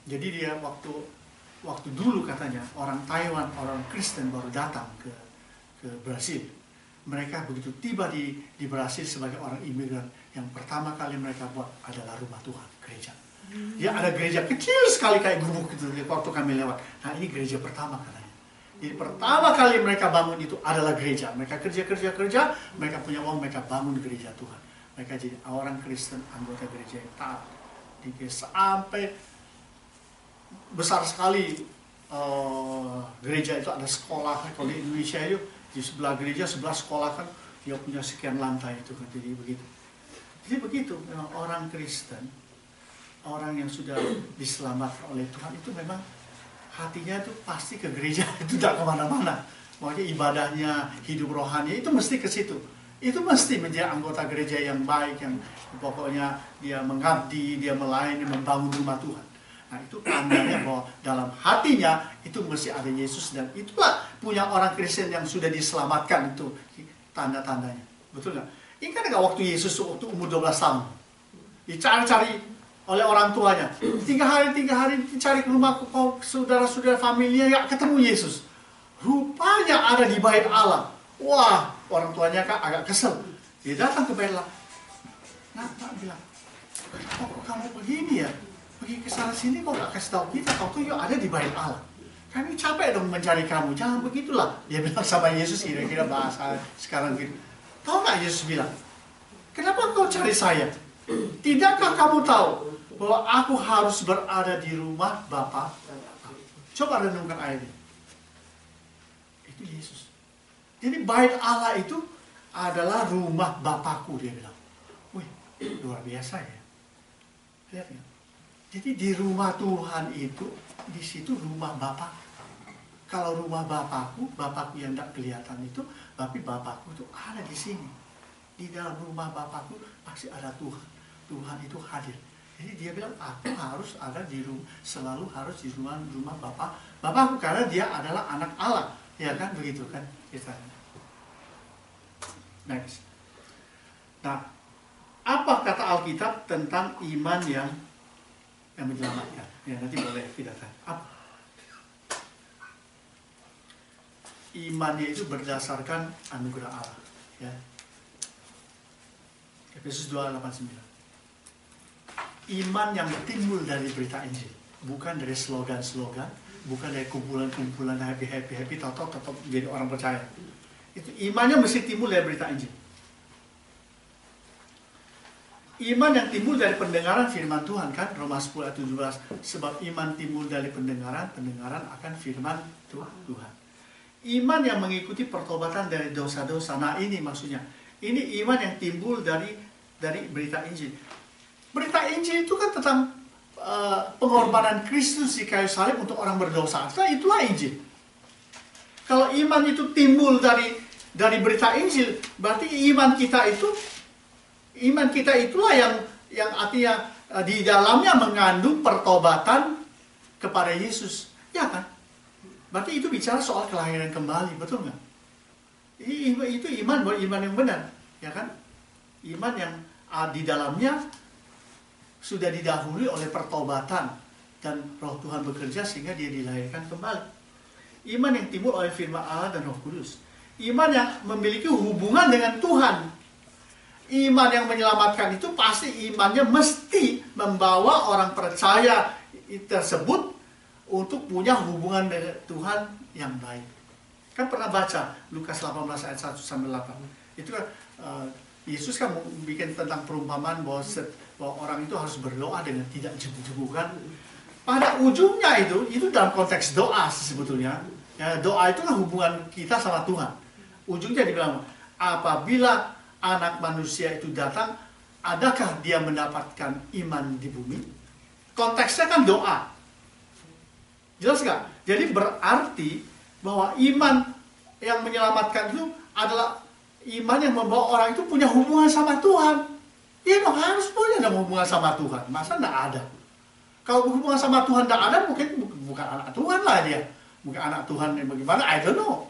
Jadi dia waktu dulu katanya orang Taiwan, orang Kristen baru datang ke Brasil. Mereka begitu tiba di Brasil sebagai orang imigran, yang pertama kali mereka buat adalah rumah Tuhan, gereja. Ya ada gereja kecil sekali kayak gubuk gitu waktu kami lewat. Nah ini gereja pertama katanya. Jadi pertama kali mereka bangun itu adalah gereja. Mereka kerja, mereka punya uang, mereka bangun gereja Tuhan. Mereka jadi orang Kristen, anggota gereja yang taat. Sampai besar sekali gereja itu ada sekolah. Kalau di Indonesia itu di sebelah gereja, sebelah sekolah kan dia punya sekian lantai itu kan. Jadi begitu memang orang Kristen, orang yang sudah diselamatkan oleh Tuhan itu memang hatinya itu pasti ke gereja, itu tidak kemana-mana. Makanya ibadahnya, hidup rohani itu mesti ke situ. Itu mesti menjadi anggota gereja yang baik, yang pokoknya dia mengabdi, dia melayani, membangun rumah Tuhan. Nah itu tandanya bahwa dalam hatinya itu mesti ada Yesus, dan itulah punya orang Kristen yang sudah diselamatkan itu tanda-tandanya. Betul nggak? Ingat nggak waktu Yesus waktu umur 12 tahun? Dicari-cari oleh orang tuanya. 3 hari cari ke rumah saudara-saudara familinya, ya ketemu Yesus. Rupanya ada di bait Allah. Wah, orang tuanya kan agak kesel. Dia datang ke bait Allah. Nah, bilang, kok kamu begini ya? Pergi ke sana sini kok gak kasih tahu kita? Kau tuh yuk ada di bait Allah. Kami capek dong mencari kamu. Jangan begitulah. Dia bilang sama Yesus, kira-kira bahasa sekarang gitu. Tahu nggak Yesus bilang? Kenapa kau cari saya? Tidakkah kamu tahu bahwa aku harus berada di rumah Bapa? Coba renungkan ayat ini. Itu Yesus. Jadi bait Allah itu adalah rumah Bapakku, dia bilang. Wih, luar biasa ya. Lihat ya. Jadi di rumah Tuhan itu, di situ rumah Bapa. Kalau rumah Bapakku yang tidak kelihatan itu, tapi Bapakku itu ada di sini. Di dalam rumah Bapakku pasti ada Tuhan. Tuhan itu hadir. Jadi dia bilang, aku harus ada di rumah, selalu harus di rumah Bapakku, karena dia adalah anak Allah. Ya kan, begitu kan ceritanya. Next. Nah, apa kata Alkitab tentang iman yang menyelamatkan? Ya, nanti boleh kita tanya. Apa? Imannya itu berdasarkan anugerah Allah. Ya. Efesus 2:8-9. Iman yang timbul dari berita Injil, bukan dari slogan-slogan, bukan dari kumpulan-kumpulan happy, tahu-tahu tetap jadi orang percaya. Itu imannya mesti timbul dari berita Injil. Iman yang timbul dari pendengaran firman Tuhan, kan Roma 10:17. Sebab iman timbul dari pendengaran akan firman Tuhan. Iman yang mengikuti pertobatan dari dosa-dosa. Nah ini maksudnya. Ini iman yang timbul dari berita Injil. Berita Injil itu kan tentang pengorbanan Kristus di kayu salib untuk orang berdosa. Nah, itulah Injil. Kalau iman itu timbul dari berita Injil, berarti iman kita itulah yang artinya di dalamnya mengandung pertobatan kepada Yesus. Ya kan? Berarti itu bicara soal kelahiran kembali, betul nggak? Itu iman yang benar, ya kan? Iman yang di dalamnya sudah didahului oleh pertobatan dan Roh Tuhan bekerja sehingga dia dilahirkan kembali. Iman yang timbul oleh firman Allah dan Roh Kudus. Iman yang memiliki hubungan dengan Tuhan. Iman yang menyelamatkan itu pasti imannya mesti membawa orang percaya tersebut untuk punya hubungan dengan Tuhan yang baik. Kan pernah baca Lukas 18 ayat 1-8. Itu kan Yesus kan bikin tentang perumpamaan bahwa orang itu harus berdoa dengan tidak jebu-jebu kan. Pada ujungnya itu dalam konteks doa sebetulnya. Ya, doa itu kan hubungan kita sama Tuhan. Ujungnya dibilang, apabila anak manusia itu datang, adakah dia mendapatkan iman di bumi? Konteksnya kan doa. Jelas nggak? Jadi berarti bahwa iman yang menyelamatkan itu adalah iman yang membawa orang itu punya hubungan sama Tuhan. Iya dong, harus punya hubungan sama Tuhan. Masa nggak ada? Kalau hubungan sama Tuhan nggak ada, mungkin bukan anak Tuhan lah dia. Bukan anak Tuhan yang bagaimana, I don't know.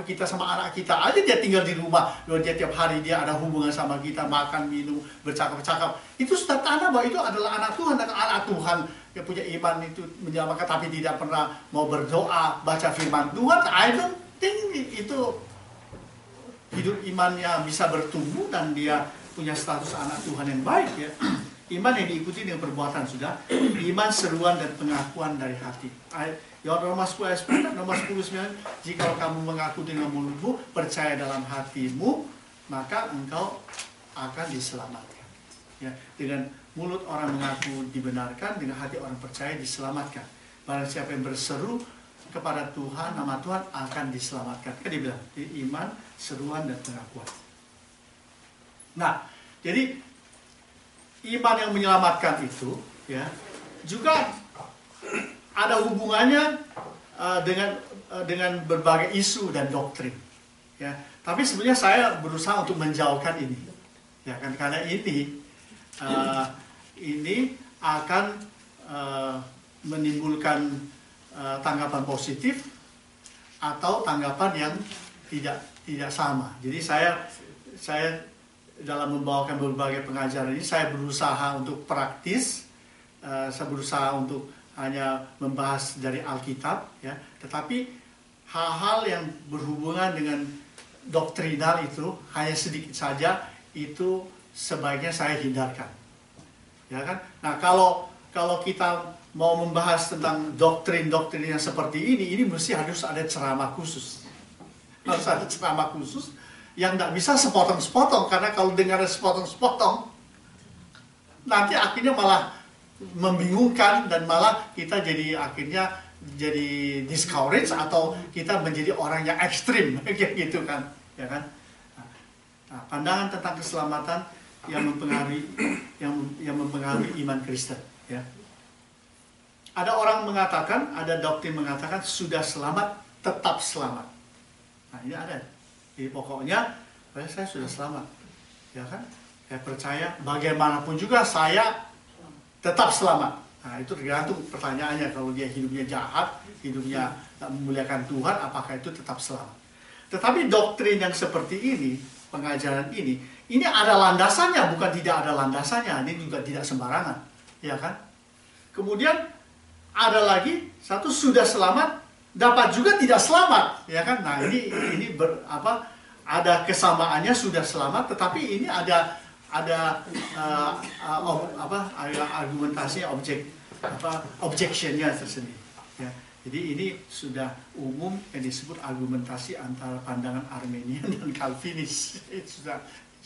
Kita sama anak kita aja, dia tinggal di rumah. Lalu dia tiap hari dia ada hubungan sama kita, makan, minum, bercakap-cakap. Itu sudah tanda bahwa itu adalah anak Tuhan. Dan anak Tuhan yang punya iman itu menyelamatkan, tapi tidak pernah mau berdoa, baca firman Tuhan. I don't think itu hidup imannya bisa bertumbuh dan dia punya status anak Tuhan yang baik ya. Iman yang diikuti dengan perbuatan sudah. Iman seruan dan pengakuan dari hati. Roma 10 Roma 10:9, jika kamu mengaku dengan mulutmu, percaya dalam hatimu, maka engkau akan diselamatkan. Ya, dengan mulut orang mengaku dibenarkan, dengan hati orang percaya diselamatkan. Barang siapa yang berseru kepada Tuhan, nama Tuhan akan diselamatkan. Kan dia bilang, iman, seruan dan pengakuan. Nah, jadi iman yang menyelamatkan itu, ya, juga ada hubungannya dengan berbagai isu dan doktrin. Ya, tapi sebenarnya saya berusaha untuk menjauhkan ini. Ya kan, karena ini akan menimbulkan tanggapan positif atau tanggapan yang tidak sama. Jadi saya dalam membawakan berbagai pengajaran ini, saya berusaha untuk praktis, saya berusaha untuk hanya membahas dari Alkitab, ya. Tetapi hal-hal yang berhubungan dengan doktrinal itu hanya sedikit saja, itu sebaiknya saya hindarkan, ya kan? Nah, kalau kita mau membahas tentang doktrin-doktrin yang seperti ini mesti harus ada ceramah khusus, harus ada ceramah khusus yang tidak bisa sepotong-sepotong, karena kalau dengar sepotong-sepotong nanti akhirnya malah membingungkan dan malah kita akhirnya jadi discourage atau kita menjadi orang yang ekstrim gitu kan, ya kan? Nah, pandangan tentang keselamatan yang mempengaruhi iman Kristen, ya. Ada orang mengatakan, ada doktrin mengatakan sudah selamat tetap selamat. Nah, ini ada. Jadi pokoknya saya sudah selamat, ya kan? Saya percaya bagaimanapun juga saya tetap selamat. Nah, itu tergantung pertanyaannya. Kalau dia hidupnya jahat, hidupnya tak memuliakan Tuhan, apakah itu tetap selamat? Tetapi doktrin yang seperti ini, pengajaran ini ada landasannya, bukan tidak ada landasannya. Ini juga tidak sembarangan, ya kan? Kemudian ada lagi satu, sudah selamat dapat juga tidak selamat, ya kan? Nah, ini ada kesamaannya, sudah selamat, tetapi ini ada argumentasinya, objectionnya tersendiri, ya. Jadi ini sudah umum yang disebut argumentasi antara pandangan Armenian dan Calvinis.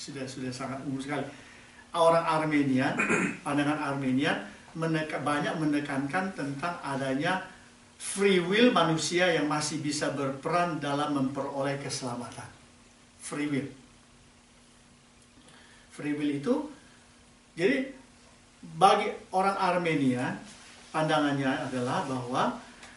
sudah sangat umum sekali. Orang Armenian, pandangan Armenian banyak menekankan tentang adanya free will manusia yang masih bisa berperan dalam memperoleh keselamatan. Free will. Free will itu, jadi bagi orang Armenia, pandangannya adalah bahwa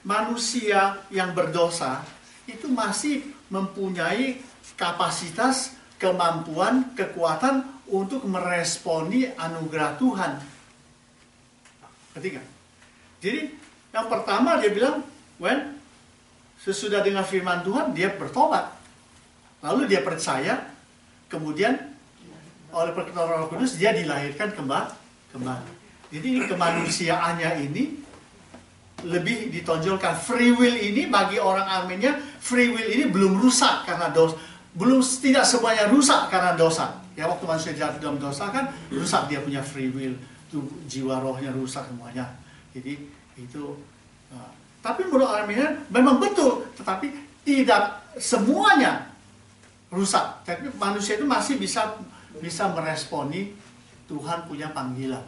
manusia yang berdosa itu masih mempunyai kapasitas, kemampuan, kekuatan untuk meresponi anugerah Tuhan. Ketiga. Jadi yang pertama dia bilang, sesudah dengar firman Tuhan dia bertobat, lalu dia percaya, kemudian oleh perkenan Roh Kudus dia dilahirkan kembali. Jadi kemanusiaannya ini lebih ditonjolkan. Free will ini bagi orang Armenia, free will ini belum rusak karena dosa. Tidak semuanya rusak karena dosa. Ya, waktu manusia jatuh dalam dosa kan rusak dia punya free will, tuh jiwa rohnya rusak semuanya. Jadi itu. Tapi menurut Armenia memang betul, tetapi tidak semuanya rusak. Tapi manusia itu masih bisa meresponi Tuhan punya panggilan.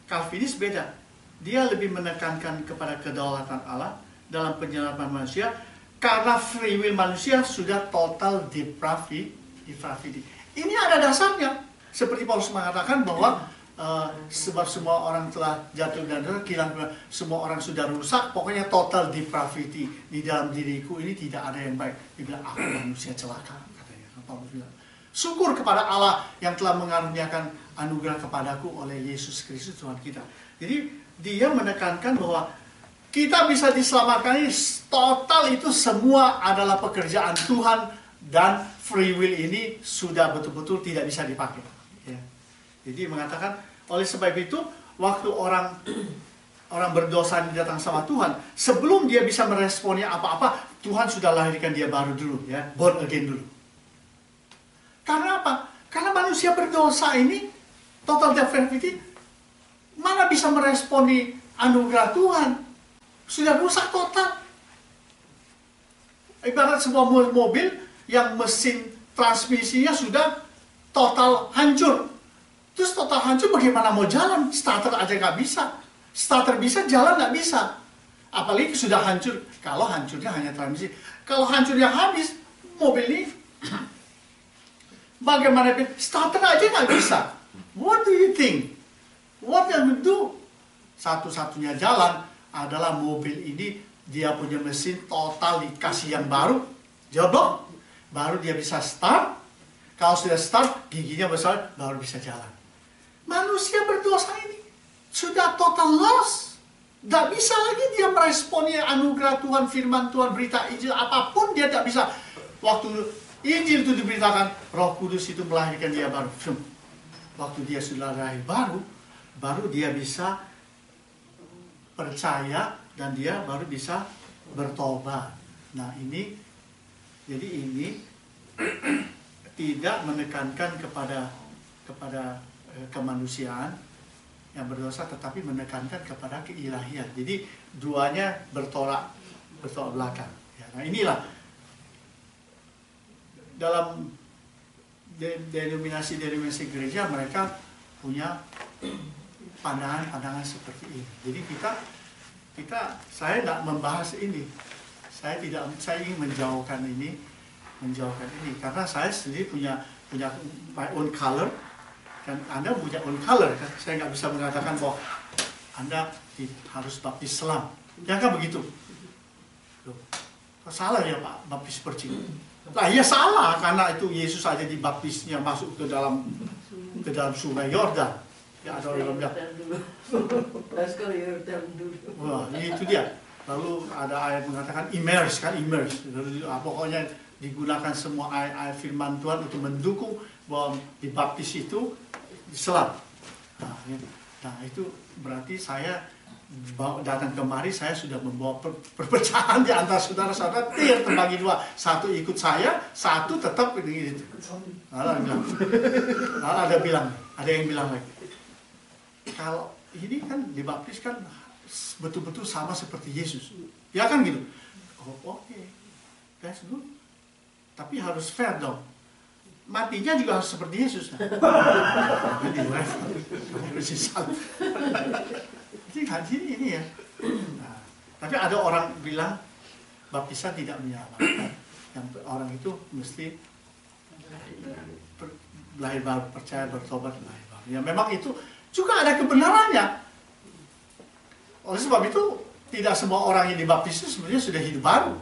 Calvinis beda. Dia lebih menekankan kepada kedaulatan Allah dalam penyerapan manusia karena free will manusia sudah total depravity. Ini ada dasarnya. Seperti Paulus mengatakan bahwa sebab semua orang telah jatuh dan kilang, semua orang sudah rusak, pokoknya total depravity di dalam diriku ini tidak ada yang baik. Dia bilang, aku manusia celaka, katanya. Paulus bilang, syukur kepada Allah yang telah mengaruniakan anugerah kepadaku oleh Yesus Kristus Tuhan kita. Jadi dia menekankan bahwa kita bisa diselamatkan ini total, itu semua adalah pekerjaan Tuhan, dan free will ini sudah betul-betul tidak bisa dipakai. Ya. Jadi mengatakan oleh sebab itu waktu orang berdosa datang sama Tuhan, sebelum dia bisa meresponnya apa-apa, Tuhan sudah lahirkan dia baru dulu, ya, born again dulu. Karena apa? Karena manusia berdosa ini total depravity, mana bisa meresponi anugerah Tuhan? Sudah rusak total. Ibarat sebuah mobil yang mesin transmisinya sudah total hancur. Terus total hancur bagaimana mau jalan? Starter aja nggak bisa. Starter bisa, jalan nggak bisa. Apalagi sudah hancur. Kalau hancurnya hanya transmisi. Kalau hancurnya habis, mobil ini bagaimana? Starter aja nggak bisa. What do you think? What can we do? Satu-satunya jalan adalah mobil ini dia punya mesin total dikasih yang baru, jodoh, baru dia bisa start. Kalau sudah start, giginya besar, baru bisa jalan. Manusia berdosa ini sudah total loss. Gak bisa lagi dia meresponi anugerah Tuhan, firman Tuhan, berita Injil, apapun dia tidak bisa. Waktu Injil itu diberitakan, Roh Kudus itu melahirkan dia baru. Waktu dia sudah lahir baru dia bisa percaya dan dia baru bisa bertobat. Nah ini, jadi ini tidak menekankan kepada kemanusiaan yang berdosa, tetapi menekankan kepada keilahian. Jadi duanya bertolak belakang. Ya, nah inilah dalam denominasi gereja mereka punya pandangan seperti ini. Jadi saya tidak membahas ini. Saya ingin menjauhkan ini karena saya sendiri punya my own color, dan Anda punya own color kan. Saya nggak bisa mengatakan bahwa Anda harus baptis selam. Ya kan begitu. Loh, salah ya Pak baptis percik. Lah ya salah, karena itu Yesus aja dibaptisnya masuk ke dalam sungai Yordan. Ya ada orang bilang, wah itu dia. Lalu ada ayat mengatakan immerse. Pokoknya digunakan semua ayat firman Tuhan untuk mendukung bahwa dibaptis itu diselam. Nah itu berarti saya datang kemari, saya sudah membawa perpecahan di antara saudara-saudara, terbagi dua. Satu ikut saya, satu tetap ini. Ada yang bilang lagi, kalau ini kan dibaptis kan betul-betul sama seperti Yesus, ya kan gitu. Oh, oke, that's good. Tapi harus fair dong. Matinya juga harus seperti Yesus. Jadi ini ya. Nah, tapi ada orang bilang baptisan tidak menyelamatkan. Yang orang itu mesti lahir baru, percaya, bertobat, lahir baru. Ya memang itu juga ada kebenarannya. Oleh sebab itu tidak semua orang yang dibaptis itu sebenarnya sudah hidup baru,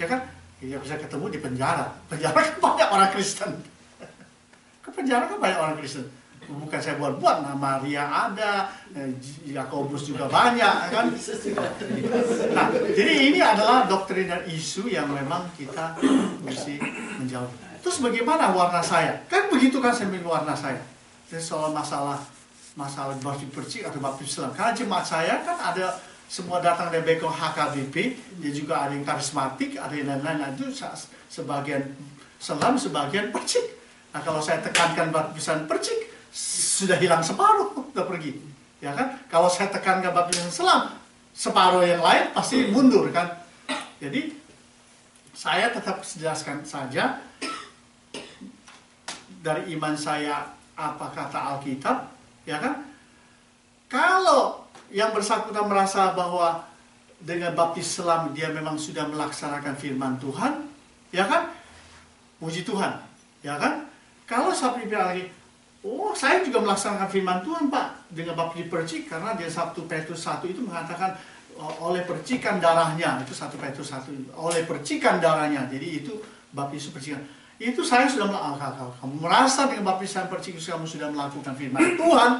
ya kan? Dia bisa ketemu di penjara. Penjara kan banyak orang Kristen. Ke penjara kan banyak orang Kristen. Bukan saya buat-buat, nah Maria ada, Yakobus juga banyak, kan? Nah, jadi ini adalah doktrin dan isu yang memang kita mesti menjauh. Terus bagaimana warna saya? Kan begitu kan saya milih warna saya. Jadi soal masalah baptis percik atau baptis Islam. Karena jemaat saya kan ada semua datang dari background HKBP, dia juga ada yang karismatik, ada yang lain-lain. Nah, itu sebagian selam, sebagian percik. Nah, kalau saya tekankan baptisan percik, sudah hilang separuh, udah pergi. Ya kan? Kalau saya tekankan baptisan selam, separuh yang lain pasti mundur kan. Jadi saya tetap jelaskan saja dari iman saya apa kata Alkitab, ya kan? Kalau yang bersangkutan merasa bahwa dengan baptis selam dia memang sudah melaksanakan firman Tuhan, ya kan? Puji Tuhan, ya kan? Kalau saya bilang lagi, oh saya juga melaksanakan firman Tuhan Pak dengan baptis percik, karena dia 1 Petrus 1 itu mengatakan oleh percikan darahnya, itu 1 Petrus 1, oleh percikan darahnya, jadi itu baptis percikan. Itu saya sudah melakukan. Kalau kamu merasa dengan baptisan percik kamu sudah melakukan firman Tuhan,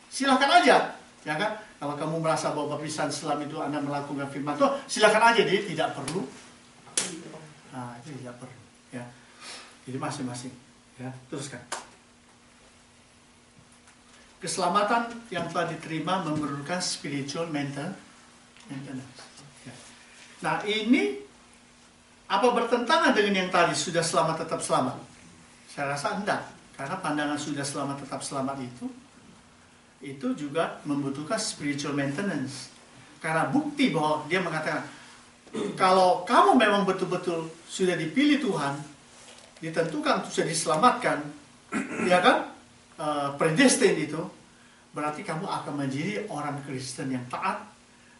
silakan aja, ya kan? Kalau kamu merasa bahwa baptisan selam itu Anda melakukan firman Tuhan, silakan aja, dia tidak perlu. Nah, itu tidak perlu, ya. Jadi masing-masing, ya. Teruskan. Keselamatan yang telah diterima memerlukan spiritual maintenance. Ya. Nah, ini apa bertentangan dengan yang tadi sudah selamat tetap selamat? Saya rasa enggak, karena pandangan sudah selamat tetap selamat itu juga membutuhkan spiritual maintenance. Karena bukti bahwa dia mengatakan, kalau kamu memang betul-betul sudah dipilih Tuhan, ditentukan untuk sudah diselamatkan, ya kan, predestined itu, berarti kamu akan menjadi orang Kristen yang taat,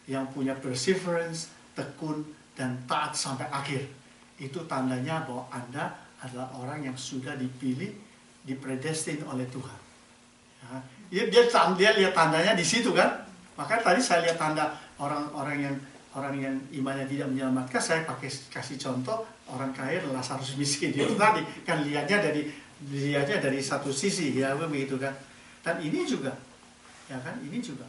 yang punya perseverance, tekun, dan taat sampai akhir. Itu tandanya bahwa Anda adalah orang yang sudah dipilih, dipredestin oleh Tuhan. Ya, dia lihat tandanya di situ kan. Makanya tadi saya lihat tanda orang yang imannya tidak menyelamatkan. Saya kasih contoh orang kaya dan Lazarus miskin itu tadi kan, lihatnya dari satu sisi, ya begitu kan. Dan ini juga, ya kan, ini juga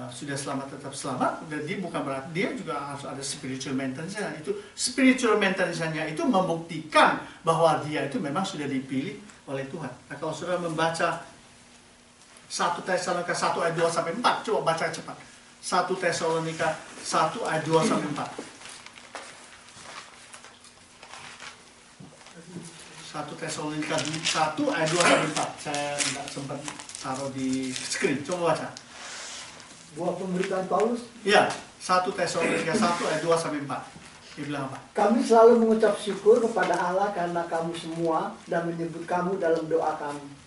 sudah selamat tetap selamat. Dan dia bukan berarti dia juga harus ada spiritual maintenance-nya. Itu spiritual maintenance-nya itu membuktikan bahwa dia itu memang sudah dipilih oleh Tuhan. Nah, kalau saudara membaca 1 Tesalonika 1 ayat 2 sampai 4, coba baca cepat. 1 Tesalonika 1 ayat 2 sampai 4. 1 Tesalonika 1 ayat 2 sampai 4. Saya tidak sempat taruh di screen. Coba baca. Buah pemberitaan Paulus. Ya, 1 Tesalonika 1 ayat 2 sampai 4. Dia bilang apa? Kami selalu mengucap syukur kepada Allah karena kamu semua dan menyebut kamu dalam doa kami.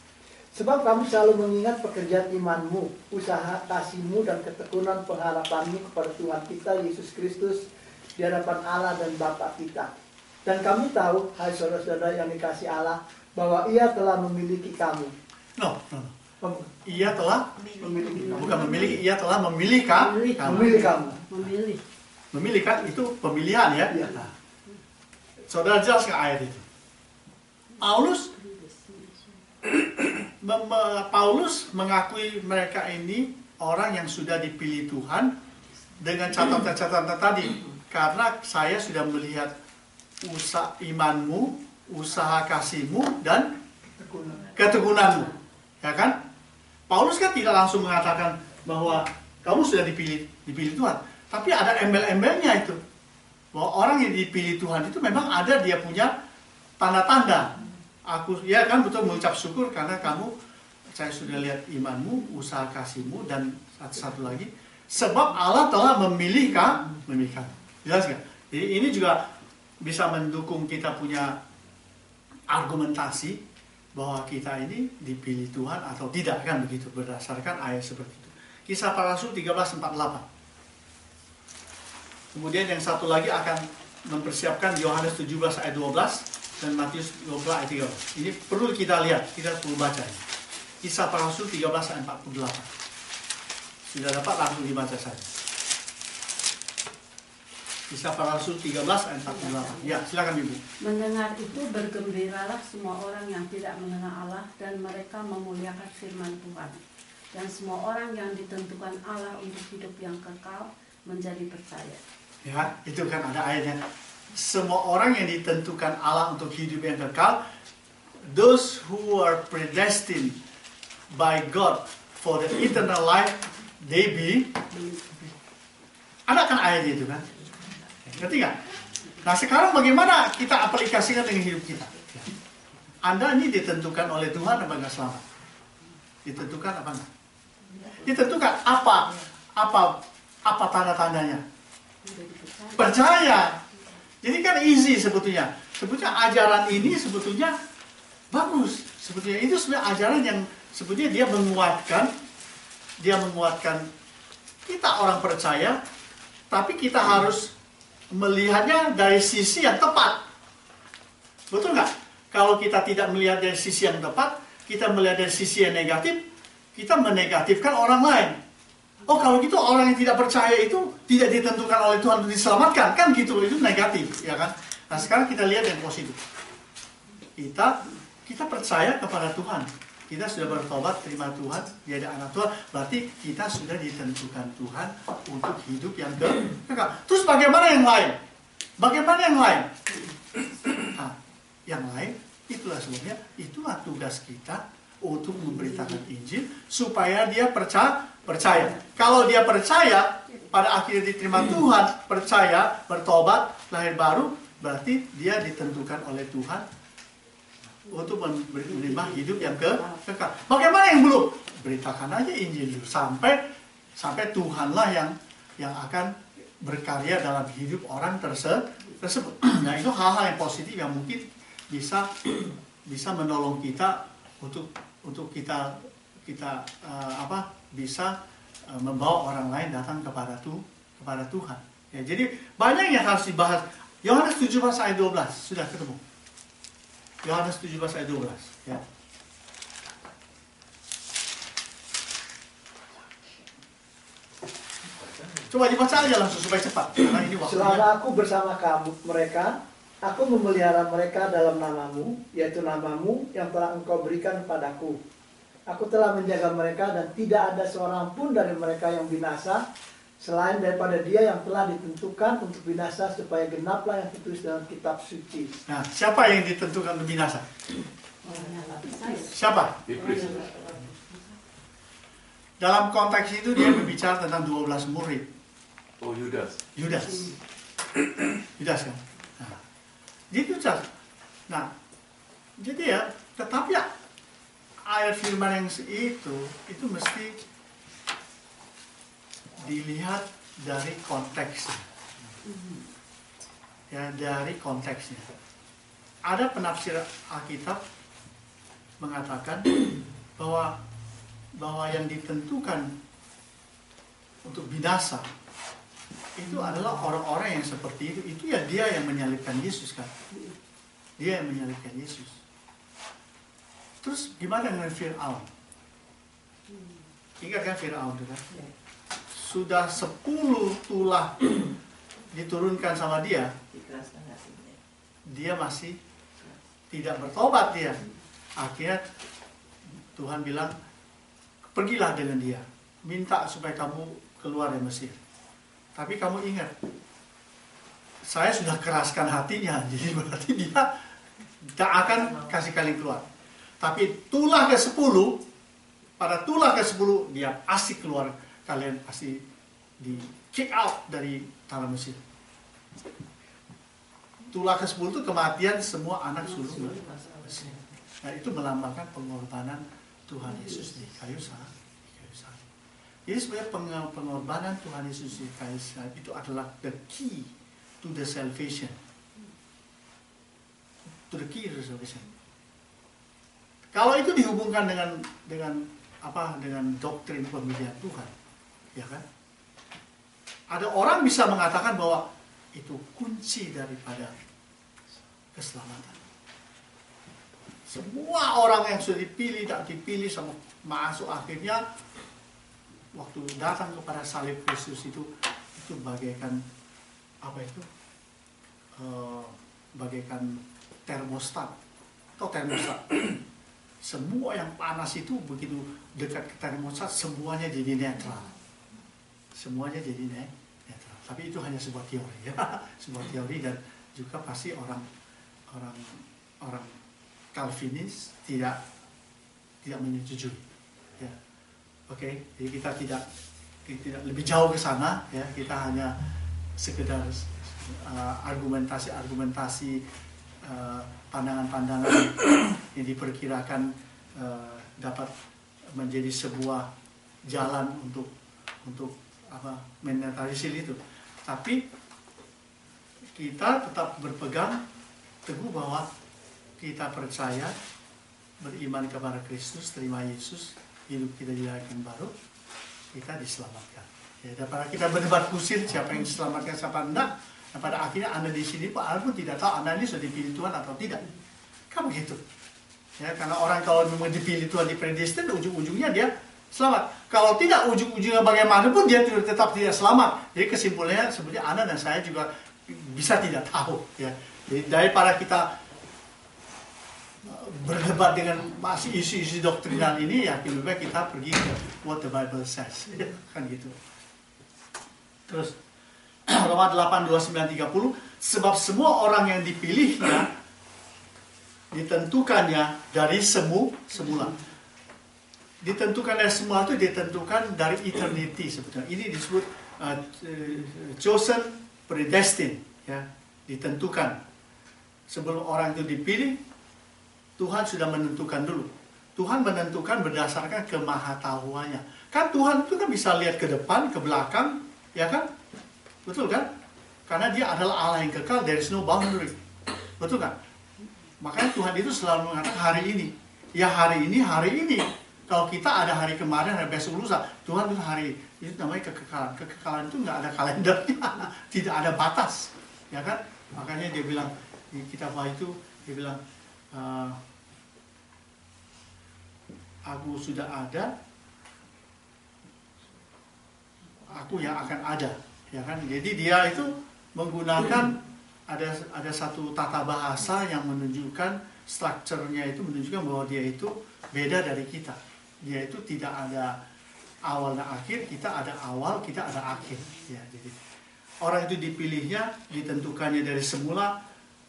Sebab kami selalu mengingat pekerjaan imanmu, usaha kasihmu dan ketekunan pengharapanmu kepada Tuhan kita Yesus Kristus di hadapan Allah dan Bapa kita. Dan kami tahu, hai saudara-saudara yang dikasihi Allah, bahwa Ia telah memiliki kamu. No. Ia telah memiliki kamu. Bukan memiliki, Ia telah memilih kamu. Memilih kan itu pemilihan ya. Ya. Saudara jelaskan ayat itu. Paulus mengakui mereka ini orang yang sudah dipilih Tuhan dengan catatan-catatan tadi. Karena saya sudah melihat usaha imanmu, usaha kasihmu, dan ketekunanmu. Ya kan? Paulus kan tidak langsung mengatakan bahwa kamu sudah dipilih Tuhan. Tapi ada embel-embelnya itu. Bahwa orang yang dipilih Tuhan itu memang ada, dia punya tanda-tanda. Aku ya kan betul mengucap syukur karena saya sudah lihat imanmu, usaha kasihmu, dan satu lagi, sebab Allah telah memilih kamu. Jelas nggak? Jadi ini juga bisa mendukung kita punya argumentasi bahwa kita ini dipilih Tuhan atau tidak, kan begitu, berdasarkan ayat seperti itu. Kisah Para Rasul 13:48. Kemudian yang satu lagi akan mempersiapkan Yohanes 17 ayat 12 dan Matius 12 ayat 3. Ini perlu kita lihat, kita perlu baca. Kisah Para Rasul 13 ayat 48. Sudah dapat, langsung dibaca saja. Kisah Para Rasul 13 ayat 48. Ya, silakan Ibu. Mendengar itu bergembiralah semua orang yang tidak mengenal Allah dan mereka memuliakan firman Tuhan. Dan semua orang yang ditentukan Allah untuk hidup yang kekal menjadi percaya. Ya, itu kan ada ayatnya. Semua orang yang ditentukan Allah untuk hidup yang kekal, those who are predestined by God for the eternal life, Debbie, ada kan ayatnya itu kan? Ngerti nggak? Nah sekarang bagaimana kita aplikasikan dengan hidup kita? Anda ini ditentukan oleh Tuhan apa enggak selamat? Ditentukan apa enggak? Ditentukan apa tanda-tandanya? Percaya. Jadi kan easy sebetulnya. Sebetulnya ajaran ini sebetulnya bagus. Sebetulnya itu sebenarnya ajaran yang sebetulnya dia menguatkan kita orang percaya, tapi kita harus melihatnya dari sisi yang tepat. Betul nggak? Kalau kita tidak melihat dari sisi yang tepat, kita melihat dari sisi yang negatif, kita menegatifkan orang lain. Oh kalau gitu orang yang tidak percaya itu tidak ditentukan oleh Tuhan untuk diselamatkan, kan gitu, itu negatif, ya kan? Nah sekarang kita lihat yang positif. Kita percaya kepada Tuhan, kita sudah bertobat, terima Tuhan, jadi anak Tuhan, berarti kita sudah ditentukan Tuhan untuk hidup yang kekal. Terus bagaimana yang lain? Bagaimana yang lain? Nah, yang lain itulah sebabnya, itulah tugas kita untuk memberitakan Injil supaya dia percaya. Kalau dia percaya, pada akhirnya diterima Tuhan, percaya, bertobat, lahir baru, berarti dia ditentukan oleh Tuhan untuk menerima hidup yang kekal. Bagaimana yang belum? Beritakan aja Injil sampai Tuhanlah yang akan berkarya dalam hidup orang tersebut. Nah itu hal-hal yang positif yang mungkin bisa menolong kita untuk kita bisa membawa orang lain datang kepada Tuhan. Ya, jadi banyak yang harus dibahas. Yohanes 17 ayat 12 sudah ketemu. Yohanes 17 ayat 12 ya. Coba dibaca aja langsung supaya cepat karena ini waktunya. Selama aku bersama mereka, aku memelihara mereka dalam namamu, yaitu namamu yang telah engkau berikan padaku. Aku telah menjaga mereka dan tidak ada seorang pun dari mereka yang binasa, selain daripada dia yang telah ditentukan untuk binasa, supaya genaplah yang tertulis dalam kitab suci. Nah, siapa yang ditentukan untuk binasa? Siapa? Dalam konteks itu dia berbicara tentang 12 murid. Oh, Yudas. Yudas kan? Nah, Yudas. Nah, jadi ya, tetapi ya, ayat firman yang itu mesti dilihat dari konteksnya. Ya, dari konteksnya. Ada penafsir Alkitab mengatakan bahwa yang ditentukan untuk binasa itu adalah orang-orang yang seperti itu. Itu ya dia yang menyalibkan Yesus kan. Dia yang menyalibkan Yesus. Terus gimana dengan Fir'aun? Ingat kan Fir'aun itu kan? Sudah 10 tulah diturunkan sama dia. Dia masih tidak bertobat dia. Akhirnya Tuhan bilang, pergilah dengan dia. Minta supaya kamu keluar dari Mesir. Tapi kamu ingat, saya sudah keraskan hatinya. Jadi berarti dia tak akan kasih kalian keluar. Tapi tulah ke-10, pada tulah ke-10 dia pasti keluar, kalian pasti di kick out dari tanah Mesir. Tulah ke-10 itu kematian semua anak sulung Mesir. Nah itu melambangkan pengorbanan Tuhan Yesus di kayu salib. Jadi sebenarnya pengorbanan Tuhan Yesus di kayu salib itu adalah the key to the salvation. To the key to the salvation. Kalau itu dihubungkan dengan doktrin pemilihan Tuhan, ya kan? Ada orang bisa mengatakan bahwa itu kunci daripada keselamatan. Semua orang yang sudah dipilih, tak dipilih, sama masuk akhirnya waktu datang kepada salib Kristus itu bagaikan apa itu? Bagaikan termostat atau termostat. Semua yang panas itu begitu dekat ke termostat semuanya jadi netral. Semuanya jadi netral. Tapi itu hanya sebuah teori ya. Sebuah teori dan juga pasti orang Calvinis tidak menyetujui. Ya. Oke, jadi kita tidak lebih jauh ke sana, ya. Kita hanya sekedar argumentasi pandangan-pandangan yang diperkirakan dapat menjadi sebuah jalan untuk menetralisir itu. Tapi kita tetap berpegang teguh bahwa kita percaya, beriman kepada Kristus, terima Yesus, hidup kita dilahirkan baru, kita diselamatkan. Ya, daripada kita berdebat kusir siapa yang diselamatkan, siapa enggak, dan pada akhirnya Anda di sini Pak pun tidak tahu Anda ini sudah dipilih Tuhan atau tidak. Kan begitu. Ya, karena orang kalau memang dipilih Tuhan, dipredestin, ujung-ujungnya dia selamat. Kalau tidak, ujung-ujungnya bagaimanapun dia tetap tidak selamat. Jadi kesimpulannya sebenarnya Anda dan saya juga bisa tidak tahu. Ya. Jadi daripada kita berdebat dengan masih isu-isu doktrinal ini, ya lebih baik kita pergi ke what the Bible says, kan gitu. Terus Roma 8, 29, 30, sebab semua orang yang dipilihnya ditentukannya dari semula. Ditentukan dari semula itu ditentukan dari eternity sebetulnya. Ini disebut chosen, predestined, ya, ditentukan. Sebelum orang itu dipilih, Tuhan sudah menentukan dulu. Tuhan menentukan berdasarkan kemahatauannya. Kan Tuhan itu kan bisa lihat ke depan, ke belakang, ya kan? Betul kan? Karena dia adalah Allah yang kekal, there is no boundary. Betul kan? Makanya Tuhan itu selalu mengatakan hari ini. Ya hari ini. Kalau kita ada hari kemarin, hari besok lusa, Tuhan itu hari itu namanya kekekalan. Kekekalan itu nggak ada kalendernya, tidak ada batas, ya kan? Makanya dia bilang di kitab itu, dia bilang, aku sudah ada, aku yang akan ada, ya kan? Jadi dia itu menggunakan ada satu tata bahasa yang menunjukkan strukturnya, itu menunjukkan bahwa dia itu beda dari kita. Dia itu tidak ada awal dan akhir, kita ada awal, kita ada akhir. Ya, jadi orang itu dipilihnya, ditentukannya dari semula.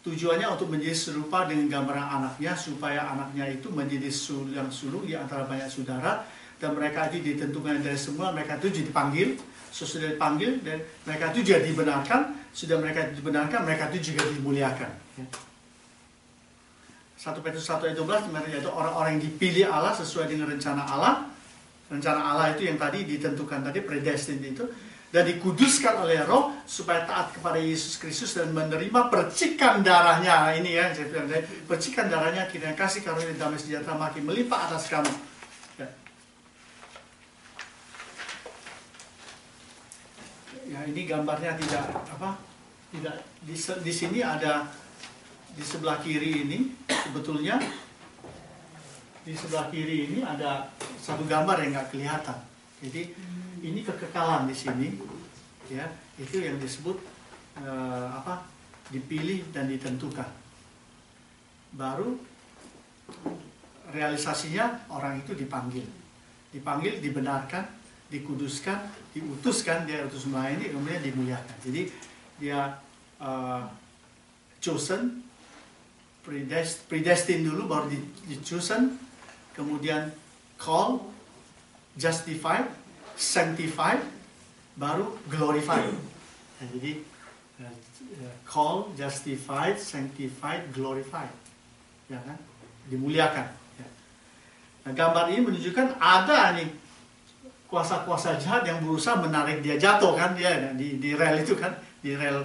Tujuannya untuk menjadi serupa dengan gambaran anaknya, supaya anaknya itu menjadi yang sulung di antara banyak saudara. Dan mereka itu ditentukan dari semula, mereka itu dipanggil, sesudah dipanggil, dan mereka itu juga dibenarkan. Sudah mereka dibenarkan, mereka itu juga dimuliakan. 1 Petrus 1 ayat 12, yaitu orang-orang yang dipilih Allah sesuai dengan rencana Allah. Rencana Allah itu yang tadi ditentukan tadi, predestined itu. Dan dikuduskan oleh Roh supaya taat kepada Yesus Kristus dan menerima percikan darahnya. Ini ya, saya bilang, percikan darahnya kiranya kasih karunia damai sejahtera makin melimpah atas kamu. Ya, ini gambarnya tidak di sini ada di sebelah kiri ini sebetulnya di sebelah kiri ini ada satu gambar yang nggak kelihatan. Jadi ini kekekalan di sini, ya, itu yang disebut dipilih dan ditentukan. Baru realisasinya orang itu dipanggil, dibenarkan, dikuduskan, diutuskan, dia utus melayani, kemudian dimuliakan. Jadi dia chosen, predestined dulu, baru di-chosen, kemudian call, justified, sanctified, baru glorified. Nah, jadi call, justified, sanctified, glorified, ya kan? Dimuliakan. Ya. Nah, gambar ini menunjukkan ada nih kuasa-kuasa jahat yang berusaha menarik dia jatuh, kan? Dia di rel itu kan, di rel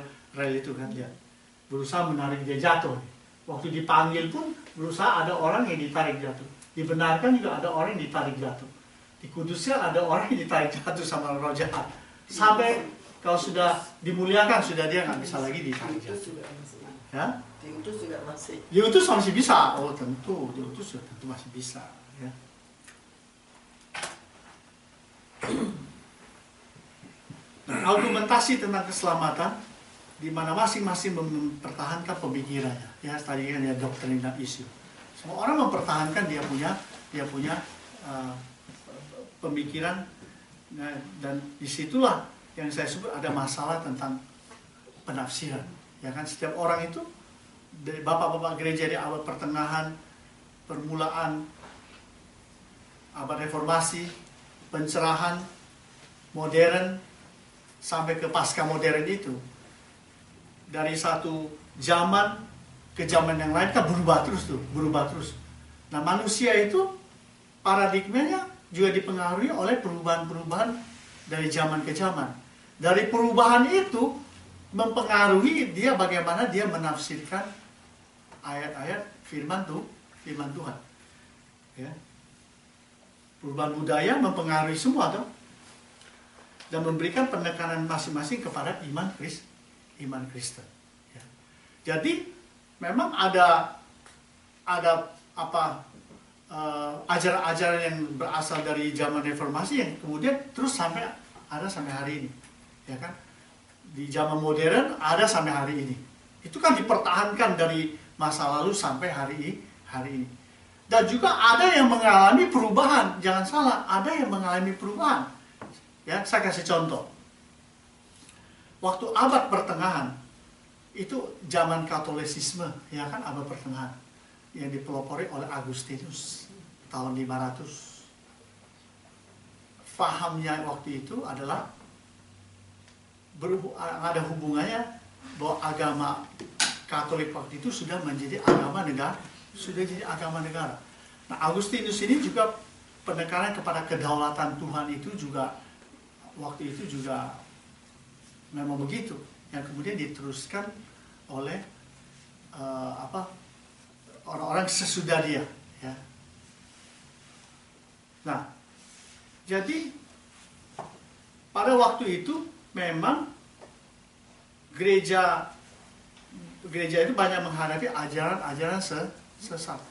itu kan, dia berusaha menarik dia jatuh. Waktu dipanggil pun berusaha ada orang yang ditarik jatuh. Dibenarkan juga ada orang yang ditarik jatuh. Dikuduskan ada orang yang ditarik jatuh sama roh jahat. Sampai kalau sudah dimuliakan, sudah dia nggak bisa lagi ditarik jatuh. Ya? Diutus juga masih. Diutus masih bisa. Oh tentu, diutus tentu masih bisa. Ya. Nah, argumentasi tentang keselamatan di mana masing-masing mempertahankan pemikirannya. Ya, tadi kan ya doktrin dan isu. Semua orang mempertahankan dia punya pemikiran, nah, dan disitulah yang saya sebut ada masalah tentang penafsiran. Ya kan, setiap orang itu dari bapak-bapak gereja di abad pertengahan, permulaan abad reformasi, pencerahan, modern sampai ke pasca modern itu, dari satu zaman ke zaman yang lain kan berubah terus. Nah, manusia itu paradigmanya juga dipengaruhi oleh perubahan-perubahan dari zaman ke zaman. Dari perubahan itu mempengaruhi dia bagaimana dia menafsirkan ayat-ayat firman Tuhan. Ya. Perubahan budaya mempengaruhi semua tuh, dan memberikan penekanan masing-masing kepada iman Kristen. Ya. Jadi memang ada ajaran-ajaran yang berasal dari zaman reformasi yang kemudian terus sampai hari ini, ya kan? Di zaman modern ada sampai hari ini. Itu kan dipertahankan dari masa lalu sampai hari ini. Dan juga ada yang mengalami perubahan. Jangan salah, ada yang mengalami perubahan. Ya, saya kasih contoh. Waktu abad pertengahan, itu zaman Katolisisme, ya kan, abad pertengahan, yang dipelopori oleh Agustinus tahun 500. Fahamnya waktu itu adalah ada hubungannya bahwa agama Katolik waktu itu sudah menjadi agama negara. Nah, Agustinus ini juga penekanan kepada kedaulatan Tuhan itu juga waktu itu juga memang begitu, yang kemudian diteruskan oleh orang-orang sesudah dia, ya. Nah, jadi pada waktu itu memang gereja itu banyak menghadapi ajaran-ajaran sesat,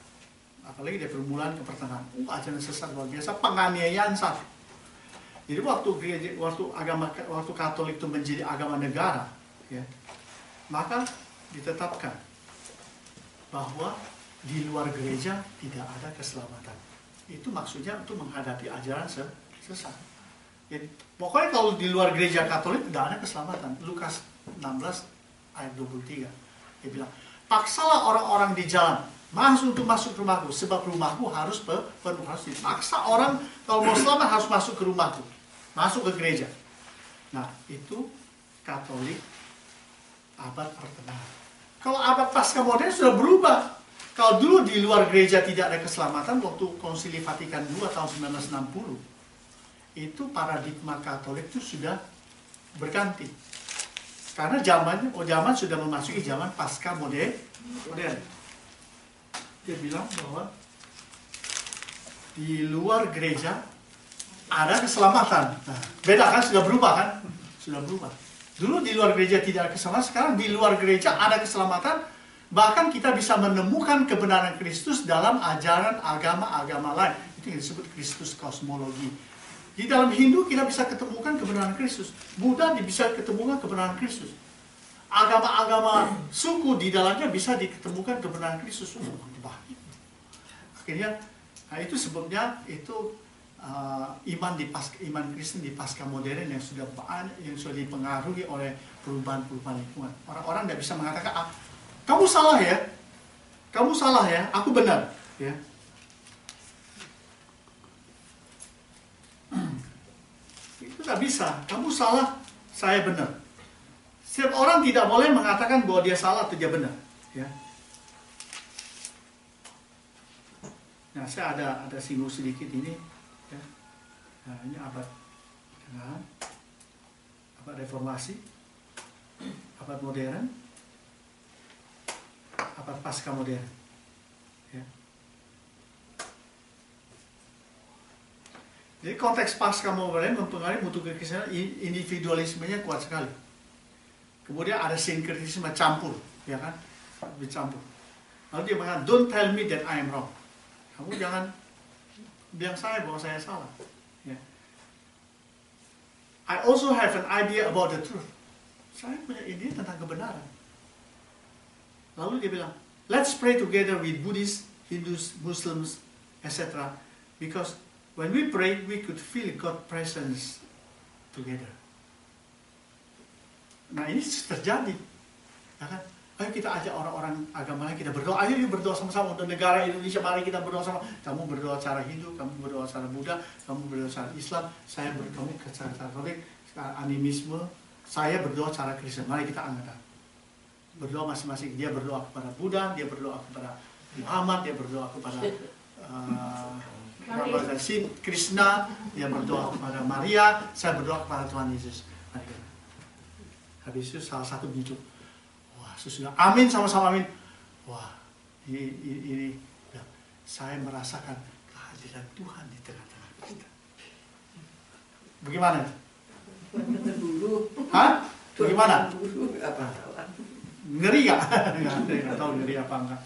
apalagi dari permulaan ke pertengahan. Ajaran sesat luar biasa, penganiayaan satu. Jadi waktu Katolik itu menjadi agama negara, ya, maka ditetapkan bahwa di luar gereja tidak ada keselamatan. Itu maksudnya untuk menghadapi ajaran sesat. Jadi, pokoknya kalau di luar gereja Katolik tidak ada keselamatan. Lukas 16 ayat 23. Dia bilang, paksalah orang-orang di jalan masuk rumahku, sebab rumahku harus penuh, harus dipaksa orang kalau mau selamat harus masuk ke rumahku, masuk ke gereja. Nah, itu Katolik abad pertengahan. Kalau abad pasca modern sudah berubah. Kalau dulu di luar gereja tidak ada keselamatan, waktu Konsili Vatikan II tahun 1960, itu paradigma Katolik itu sudah berganti. Karena zaman sudah memasuki zaman pasca modern. Dia bilang bahwa di luar gereja ada keselamatan. Nah, beda kan, sudah berubah kan? Sudah berubah. Dulu di luar gereja tidak ada keselamatan, sekarang di luar gereja ada keselamatan. Bahkan kita bisa menemukan kebenaran Kristus dalam ajaran agama-agama lain. Itu yang disebut Kristus kosmologi. Di dalam Hindu kita bisa ketemukan kebenaran Kristus. Buddha bisa ketemukan kebenaran Kristus. Agama-agama suku di dalamnya bisa diketemukan kebenaran Kristus. Akhirnya, nah itu sebabnya itu iman Kristen di pasca modern yang sudah dipengaruhi oleh perubahan-perubahan lingkungan. Orang-orang tidak bisa mengatakan, kamu salah ya, aku benar, ya. Itu tidak bisa. Kamu salah, saya benar. Setiap orang tidak boleh mengatakan bahwa dia salah atau dia benar, ya. Nah, saya ada singgung sedikit ini, ya. Nah, ini abad reformasi, abad modern, abad pasca modern, ya. Jadi konteks pasca modern mempengaruhi mutu kekristenan, individualismenya kuat sekali. Kemudian ada sinkretisme campur, ya kan? Dicampur. Lalu dia mengatakan, don't tell me that I am wrong. Kamu jangan bilang saya bahwa saya salah. Ya. I also have an idea about the truth. Saya punya ide tentang kebenaran. Lalu dia bilang, let's pray together with Buddhists, Hindus, Muslims, etc. Because when we pray, we could feel God's presence together. Nah, ini terjadi. Ya kan? Ayo kita ajak orang-orang agama lain, kita berdoa. Ayo yuk berdoa sama-sama untuk negara Indonesia. Mari kita berdoa sama. Kamu berdoa cara Hindu, kamu berdoa cara Buddha, kamu berdoa cara Islam. Saya berdoa cara Katolik, animisme. Saya berdoa cara Kristen. Mari kita angkat. Berdoa masing-masing. Dia berdoa kepada Buddha, dia berdoa kepada Muhammad, dia berdoa kepada Krishna, dia berdoa kepada Maria. Saya berdoa kepada Tuhan Yesus. Mari kita. Habis itu salah satu muncul. Sesudah amin sama-sama amin. Wah, ini ya, saya merasakan kehadiran Tuhan di tengah-tengah kita. Bagaimana? Hah? Bagaimana? Ngeri gak? Nggak tahu ngeri apa enggak.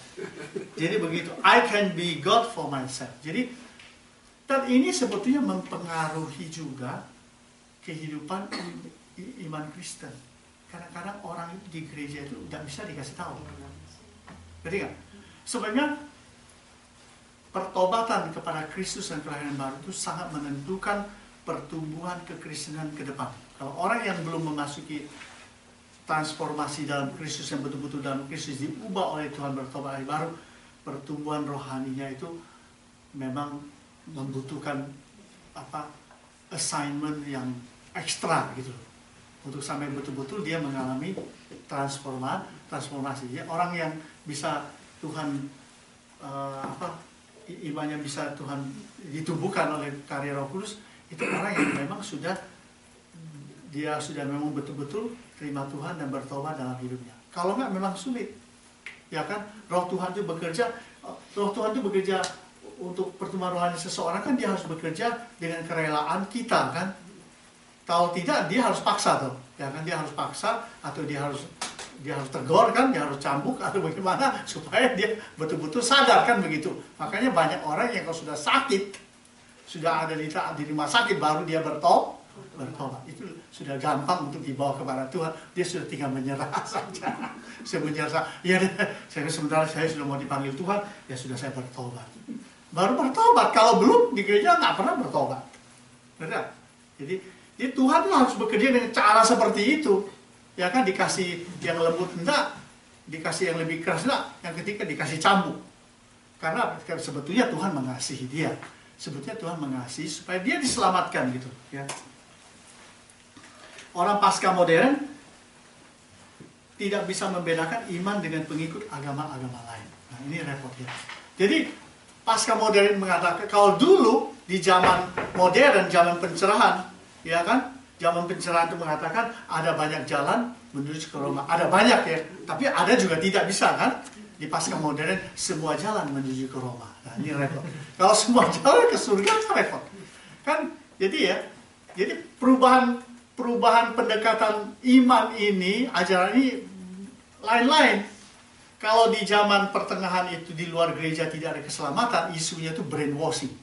Jadi begitu. I can be God for myself. Jadi dan ini sebetulnya mempengaruhi juga kehidupan iman Kristen. Kadang-kadang orang di gereja itu tidak bisa dikasih tahu. Ngerti nggak? Sebenarnya pertobatan kepada Kristus dan kelahiran baru itu sangat menentukan pertumbuhan kekristenan ke depan. Kalau orang yang belum memasuki transformasi dalam Kristus, yang betul-betul dalam Kristus diubah oleh Tuhan, bertobat baru, pertumbuhan rohaninya itu memang membutuhkan assignment yang ekstra gitu. Untuk sampai betul-betul dia mengalami transformasi. Ya, orang yang bisa Tuhan imannya bisa Tuhan ditumbuhkan oleh karya Roh Kudus, itu orang yang memang sudah memang betul-betul terima Tuhan dan bertobat dalam hidupnya. Kalau enggak memang sulit. Ya kan? Roh Tuhan itu bekerja untuk pertumbuhan rohani seseorang, kan dia harus bekerja dengan kerelaan kita kan. Kalau tidak, dia harus paksa tuh, ya kan, dia harus paksa atau dia harus tegur kan, dia harus cambuk atau bagaimana supaya dia betul-betul sadar kan begitu. Makanya banyak orang yang kalau sudah sakit, sudah ada di rumah sakit baru dia bertobat, itu sudah gampang untuk dibawa kepada Tuhan. Dia sudah tinggal menyerah saja. Saya menyerah, ya sebentar saya sudah mau dipanggil Tuhan, ya sudah saya bertobat. Baru bertobat, kalau belum di gereja nggak pernah bertobat, benar? Jadi Tuhan tuh harus bekerja dengan cara seperti itu. Ya kan, dikasih yang lembut enggak, dikasih yang lebih keras enggak, yang ketiga dikasih cambuk. Karena sebetulnya Tuhan mengasihi dia. Sebetulnya Tuhan mengasihi supaya dia diselamatkan gitu, ya. Orang pasca modern tidak bisa membedakan iman dengan pengikut agama-agama lain. Nah, ini repotnya. Jadi pasca modern mengatakan kalau dulu di zaman modern, zaman pencerahan, ya kan, zaman pencerahan itu mengatakan ada banyak jalan menuju ke Roma. Ada banyak ya, tapi ada juga tidak bisa kan. Di pasca modern semua jalan menuju ke Roma. Nah, ini repot. Kalau semua jalan ke surga kan repot. Kan jadi perubahan pendekatan iman ini, ajaran ini lain-lain. Kalau di zaman pertengahan itu di luar gereja tidak ada keselamatan, isunya itu brainwashing.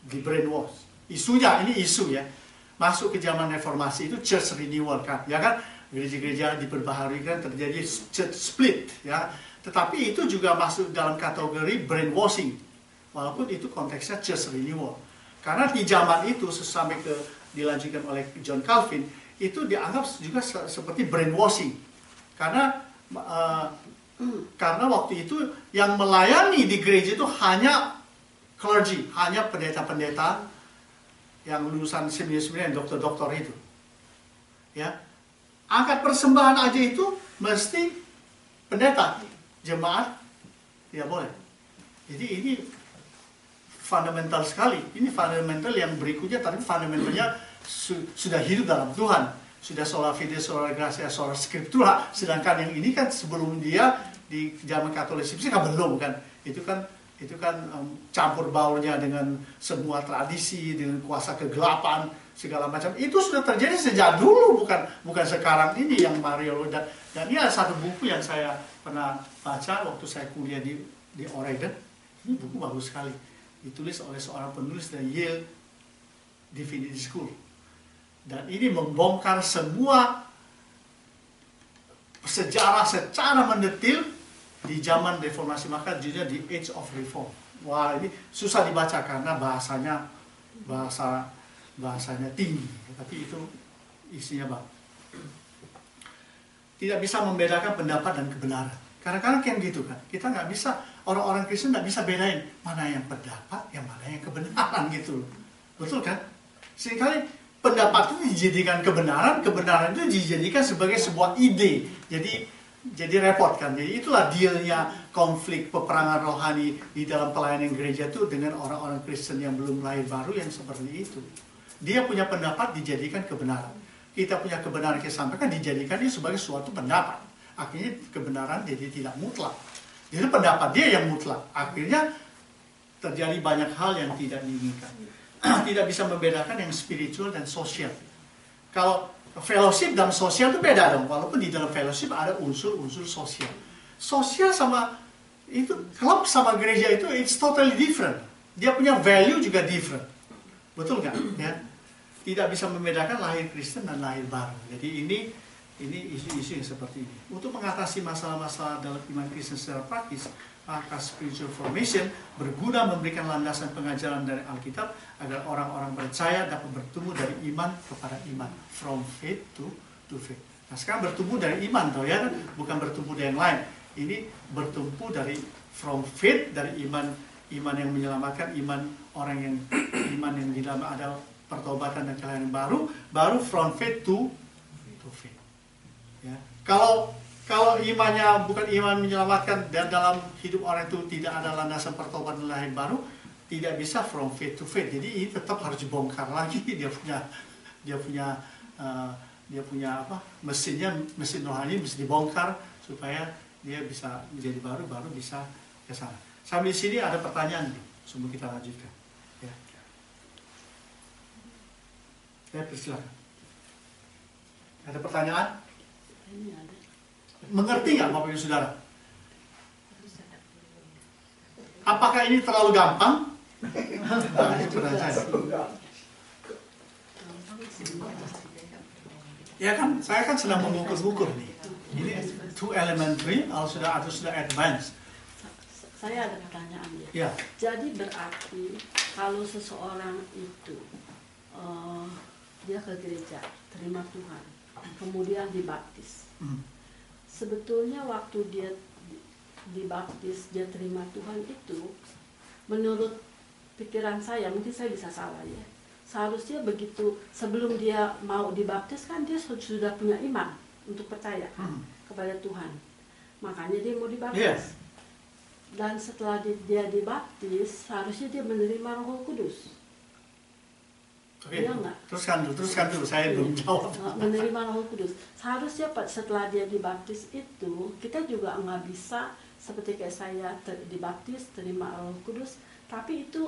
Di brainwash. Isunya ini isu ya. Masuk ke zaman reformasi itu church renewal kan, ya kan, gereja-gereja diperbaharui kan, terjadi church split ya, tetapi itu juga masuk dalam kategori brainwashing, walaupun itu konteksnya church renewal, karena di zaman itu sampai dilanjutkan oleh John Calvin itu dianggap juga seperti brainwashing, karena waktu itu yang melayani di gereja itu hanya clergy, hanya pendeta-pendeta yang lulusan seminar-seminar, dokter-dokter itu, ya, angkat persembahan aja itu mesti pendeta, jemaat, ya boleh. Jadi ini fundamental sekali. Ini fundamental yang berikutnya, tapi fundamentalnya sudah hidup dalam Tuhan, sudah sola fide, sola gratia, sola scriptura. Sedangkan yang ini kan sebelum dia di zaman Katolisisme kan belum kan, itu kan campur baurnya dengan semua tradisi, dengan kuasa kegelapan segala macam. Itu sudah terjadi sejak dulu, bukan sekarang ini yang Mario dan ini ada satu buku yang saya pernah baca waktu saya kuliah di Oregon. Ini buku bagus sekali, ditulis oleh seorang penulis dari Yale Divinity School, dan ini membongkar semua sejarah secara mendetil di zaman reformasi, maka judulnya The Age of Reform. Wah, ini susah dibaca karena bahasanya tinggi, tapi itu isinya bagus. tidak bisa membedakan pendapat dan kebenaran. Kadang-kadang kayak gitu kan. Kita nggak bisa, orang-orang Kristen nggak bisa bedain mana yang pendapat, yang mana yang kebenaran gitu loh. Betul kan? Seringkali pendapat itu dijadikan kebenaran, kebenaran itu dijadikan sebagai sebuah ide. Jadi repot kan. Jadi itulah dealnya konflik peperangan rohani di dalam pelayanan gereja itu dengan orang-orang Kristen yang belum lahir baru yang seperti itu. Dia punya pendapat dijadikan kebenaran. Kita punya kebenaran kita sampaikan dijadikannya sebagai suatu pendapat. Akhirnya kebenaran jadi tidak mutlak. Jadi pendapat dia yang mutlak. Akhirnya terjadi banyak hal yang tidak diinginkan. Tidak bisa membedakan yang spiritual dan sosial. Kalau fellowship dan sosial itu beda dong. Walaupun di dalam fellowship ada unsur-unsur sosial. Sosial sama itu klub sama gereja itu it's totally different. Dia punya value juga different. Betul nggak? Ya. Tidak bisa membedakan lahir Kristen dan lahir baru. Jadi ini isu-isu yang seperti ini. Untuk mengatasi masalah-masalah dalam iman Kristen secara praktis, maka spiritual formation berguna memberikan landasan pengajaran dari Alkitab agar orang-orang percaya dapat bertumbuh dari iman kepada iman, from faith to faith. Nah sekarang bertumbuh dari iman, toh ya, bukan bertumbuh dari yang lain. Ini bertumbuh dari from faith, dari iman yang menyelamatkan, iman yang di dalam ada pertobatan dan kelahiran baru from faith to faith. Ya. Kalau imannya bukan iman menyelamatkan dan dalam hidup orang itu tidak ada landasan pertobatan dan lahir baru, tidak bisa from faith to faith. Jadi ini tetap harus dibongkar lagi. Dia punya apa? Mesin rohani mesti dibongkar supaya dia bisa menjadi baru bisa ke sana. Sampai di sini ada pertanyaan sebelum kita lanjutkan. Ya. Ya, persilakan. Ada pertanyaan? Ini ada. Mengerti nggak Bapak Ibu Saudara? Apakah ini terlalu gampang? Nah, itu pertanyaan saya. Ya kan, saya kan sedang mengukur-ukur nih. Ini too elementary atau sudah advanced? Saya ada pertanyaan Ya. Jadi berarti kalau seseorang itu dia ke gereja, terima Tuhan, kemudian dibaptis. Sebetulnya waktu dia dibaptis, dia terima Tuhan itu, menurut pikiran saya, mungkin saya bisa salah ya, seharusnya begitu sebelum dia mau dibaptis kan dia sudah punya iman untuk percaya kepada Tuhan. Makanya dia mau dibaptis. Yes. Dan setelah dia dibaptis, seharusnya dia menerima Roh Kudus. Oke, Iya nggak? teruskan dulu, saya belum jawab. Menerima Roh Kudus. Seharusnya setelah dia dibaptis itu, kita juga nggak bisa seperti kayak saya dibaptis, terima Roh Kudus, tapi itu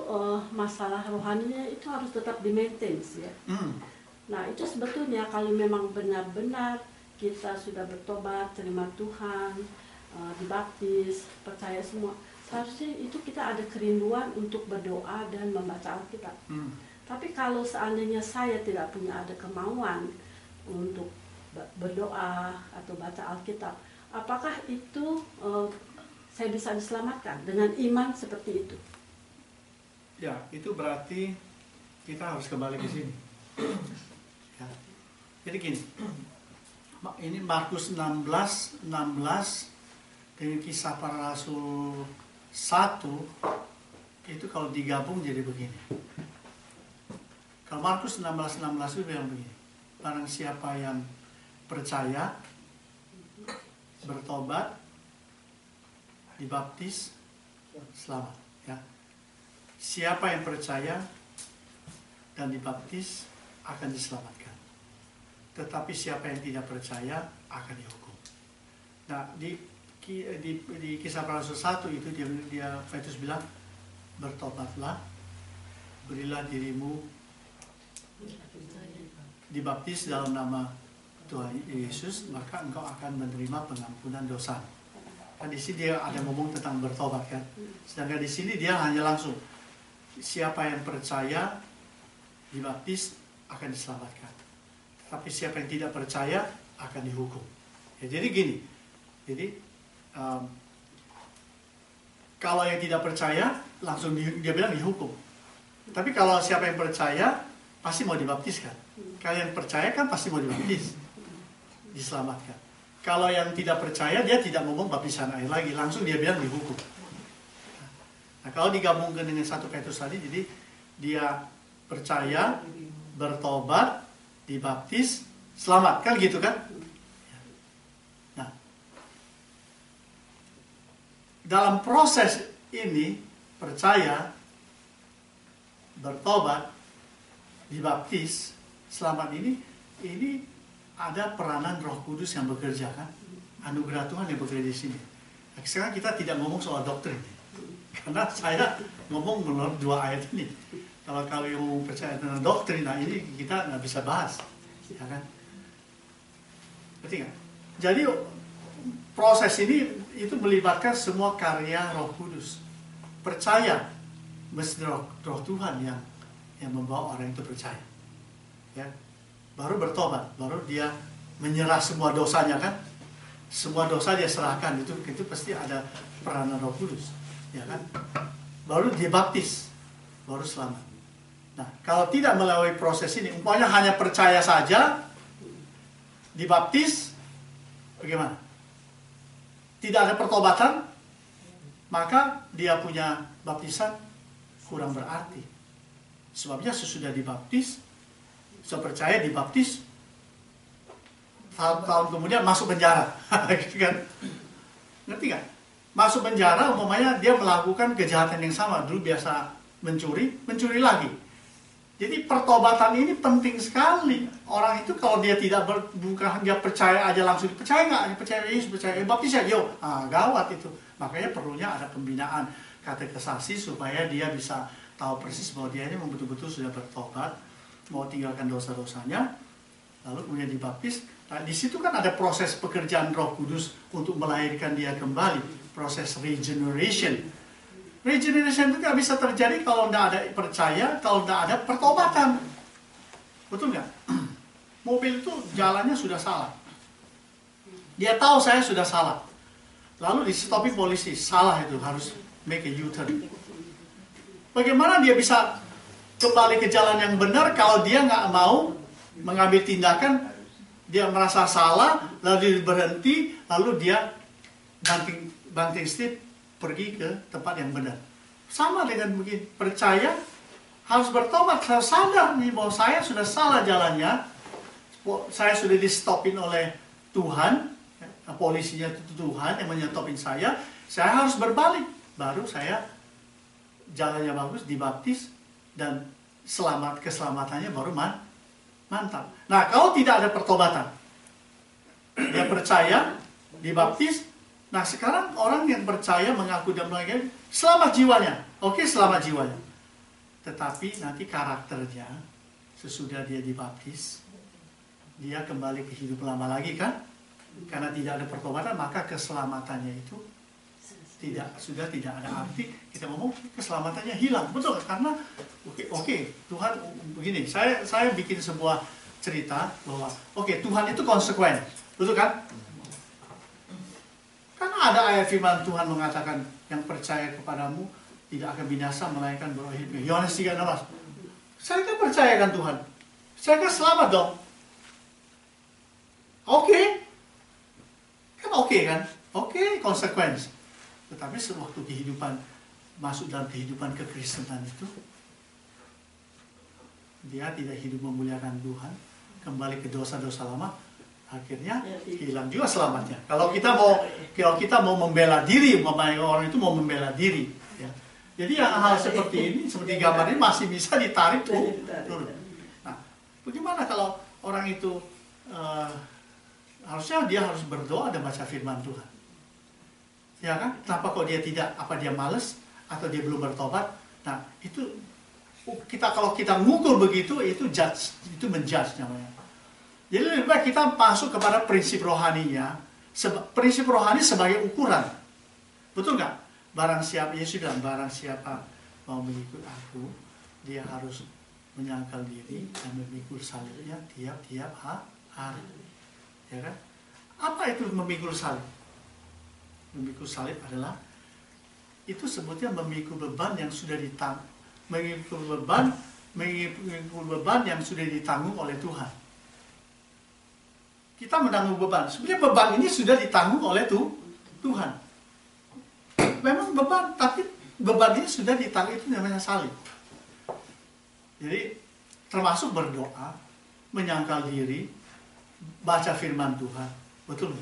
masalah rohaninya itu harus tetap di-maintain ya. Nah itu sebetulnya kalau memang benar-benar kita sudah bertobat, terima Tuhan, dibaptis, percaya semua, seharusnya itu kita ada kerinduan untuk berdoa dan membaca Alkitab. Tapi kalau seandainya saya tidak punya ada kemauan untuk berdoa atau baca Alkitab, apakah itu saya bisa diselamatkan dengan iman seperti itu? Ya, itu berarti kita harus kembali ke sini. Ya. Jadi gini, ini Markus 16 dengan Kisah Para Rasul 1 itu kalau digabung jadi begini. Kalau Markus 16 itu bilang begini, barang siapa yang percaya, bertobat, dibaptis, selamat. Ya. Siapa yang percaya dan dibaptis akan diselamatkan. Tetapi siapa yang tidak percaya akan dihukum. Nah, di Kisah Para Rasul 1 itu dia Petrus bilang, bertobatlah, berilah dirimu dibaptis dalam nama Tuhan Yesus, maka engkau akan menerima pengampunan dosa. Kan di sini dia ada ngomong tentang bertobat kan. Sedangkan di sini dia hanya langsung siapa yang percaya dibaptis akan diselamatkan. Tapi siapa yang tidak percaya akan dihukum. Ya, jadi gini. Jadi kalau yang tidak percaya langsung dia bilang dihukum. Tapi kalau siapa yang percaya pasti mau dibaptiskan. Kalau yang percaya kan pasti mau dibaptis, diselamatkan. Kalau yang tidak percaya, dia tidak ngomong baptisan air lagi, langsung dia bilang dihukum. Nah, kalau digabungkan dengan 1 Petrus tadi, jadi dia percaya, bertobat, dibaptis, selamat, kan gitu kan? Nah, dalam proses ini, percaya, bertobat, dibaptis, selamat ini ada peranan Roh Kudus yang bekerja kan? Anugerah Tuhan yang bekerja di sini. Nah, sekarang kita tidak ngomong soal doktrin. Karena saya ngomong menurut 2 ayat ini. Kalau kalian mau percaya tentang doktrin, nah ini kita nggak bisa bahas, ya kan? Berarti nggak? Jadi proses ini itu melibatkan semua karya Roh Kudus. Percaya, mesti roh Tuhan yang membawa orang itu percaya. Ya, baru bertobat, baru dia menyerah semua dosanya kan? Semua dosa dia serahkan, itu pasti ada peranan Roh Kudus. Ya kan? Baru dia baptis, baru selamat. Nah, kalau tidak melalui proses ini, umpamanya hanya percaya saja, dibaptis, bagaimana? Tidak ada pertobatan, maka dia punya baptisan kurang berarti. Sebabnya sesudah dibaptis, saya percaya dibaptis, tahun kemudian masuk penjara, gitu kan? Ngerti nggak? Masuk penjara, umpamanya dia melakukan kejahatan yang sama. Dulu biasa mencuri lagi. Jadi pertobatan ini penting sekali. Orang itu kalau dia bukan dia percaya aja langsung, percaya nggak? Percaya Yesus, percaya baptis ya, yo, gawat itu. Makanya perlunya ada pembinaan katekisasi supaya dia bisa tahu persis bahwa dia ini betul-betul sudah bertobat, mau tinggalkan dosa-dosanya, lalu kemudian dibaptis. Nah, di situ kan ada proses pekerjaan Roh Kudus untuk melahirkan dia kembali. Proses regeneration. Regeneration itu nggak bisa terjadi kalau nggak ada percaya, kalau nggak ada pertobatan. Betul nggak? Mobil itu jalannya sudah salah. Dia tahu saya sudah salah. Lalu distopi polisi, salah itu, harus make a U-turn. Bagaimana dia bisa kembali ke jalan yang benar kalau dia nggak mau mengambil tindakan, dia merasa salah, lalu dia berhenti, lalu dia banting setir pergi ke tempat yang benar. Sama dengan begini, percaya harus bertobat, harus sadar nih bahwa saya sudah salah jalannya, saya sudah di-stopin oleh Tuhan, polisinya itu Tuhan yang menyetopin saya harus berbalik, baru saya jalannya bagus, dibaptis, dan keselamatannya baru mantap. Nah, kalau tidak ada pertobatan, dia percaya, dibaptis. Nah, sekarang orang yang percaya, mengaku dan melayani, selamat jiwanya. Oke, selamat jiwanya. Tetapi nanti karakternya, sesudah dia dibaptis, dia kembali ke hidup lama lagi kan? Karena tidak ada pertobatan, maka keselamatannya itu sudah tidak ada arti. Kita ngomong keselamatannya hilang. Betul, karena oke, Tuhan begini, saya bikin sebuah cerita bahwa Tuhan itu konsekuen. Betul kan? Karena ada ayat firman Tuhan mengatakan yang percaya kepadamu tidak akan binasa melainkan beroleh hidup. Yohanes 3:16. Saya kan percayakan Tuhan. Saya kan selamat dong. Oke. Kan oke kan? Oke, konsekuensi. Tetapi sewaktu kehidupan masuk dalam kehidupan kekristenan itu, dia tidak hidup memuliakan Tuhan, kembali ke dosa-dosa lama, akhirnya hilang juga selamatnya. Kalau kita mau membela diri, orang itu mau membela diri, ya. Jadi hal seperti ini, seperti gambar ini masih bisa ditarik turun. Nah, bagaimana kalau orang itu harusnya dia harus berdoa dan baca firman Tuhan, ya kan? Kenapa kok dia tidak? Apa dia malas atau dia belum bertobat? Nah, itu kalau kita ngukur begitu, itu menjudge namanya. Jadi lebih baik kita masuk kepada prinsip rohaninya, prinsip rohani sebagai ukuran. Betul nggak? Barang siapa, Yesus bilang, barang siapa mau mengikut aku, dia harus menyangkal diri dan memikul salibnya tiap-tiap hari. Ya kan? Apa itu memikul salib? Memikul salib adalah, itu sebutnya memikul beban yang sudah ditanggung, memikul beban yang sudah ditanggung oleh Tuhan. kita menanggung beban. Sebenarnya beban ini sudah ditanggung oleh Tuhan. Memang beban, tapi beban ini sudah ditanggung, itu namanya salib. Jadi termasuk berdoa, menyangkal diri, baca firman Tuhan. Betul.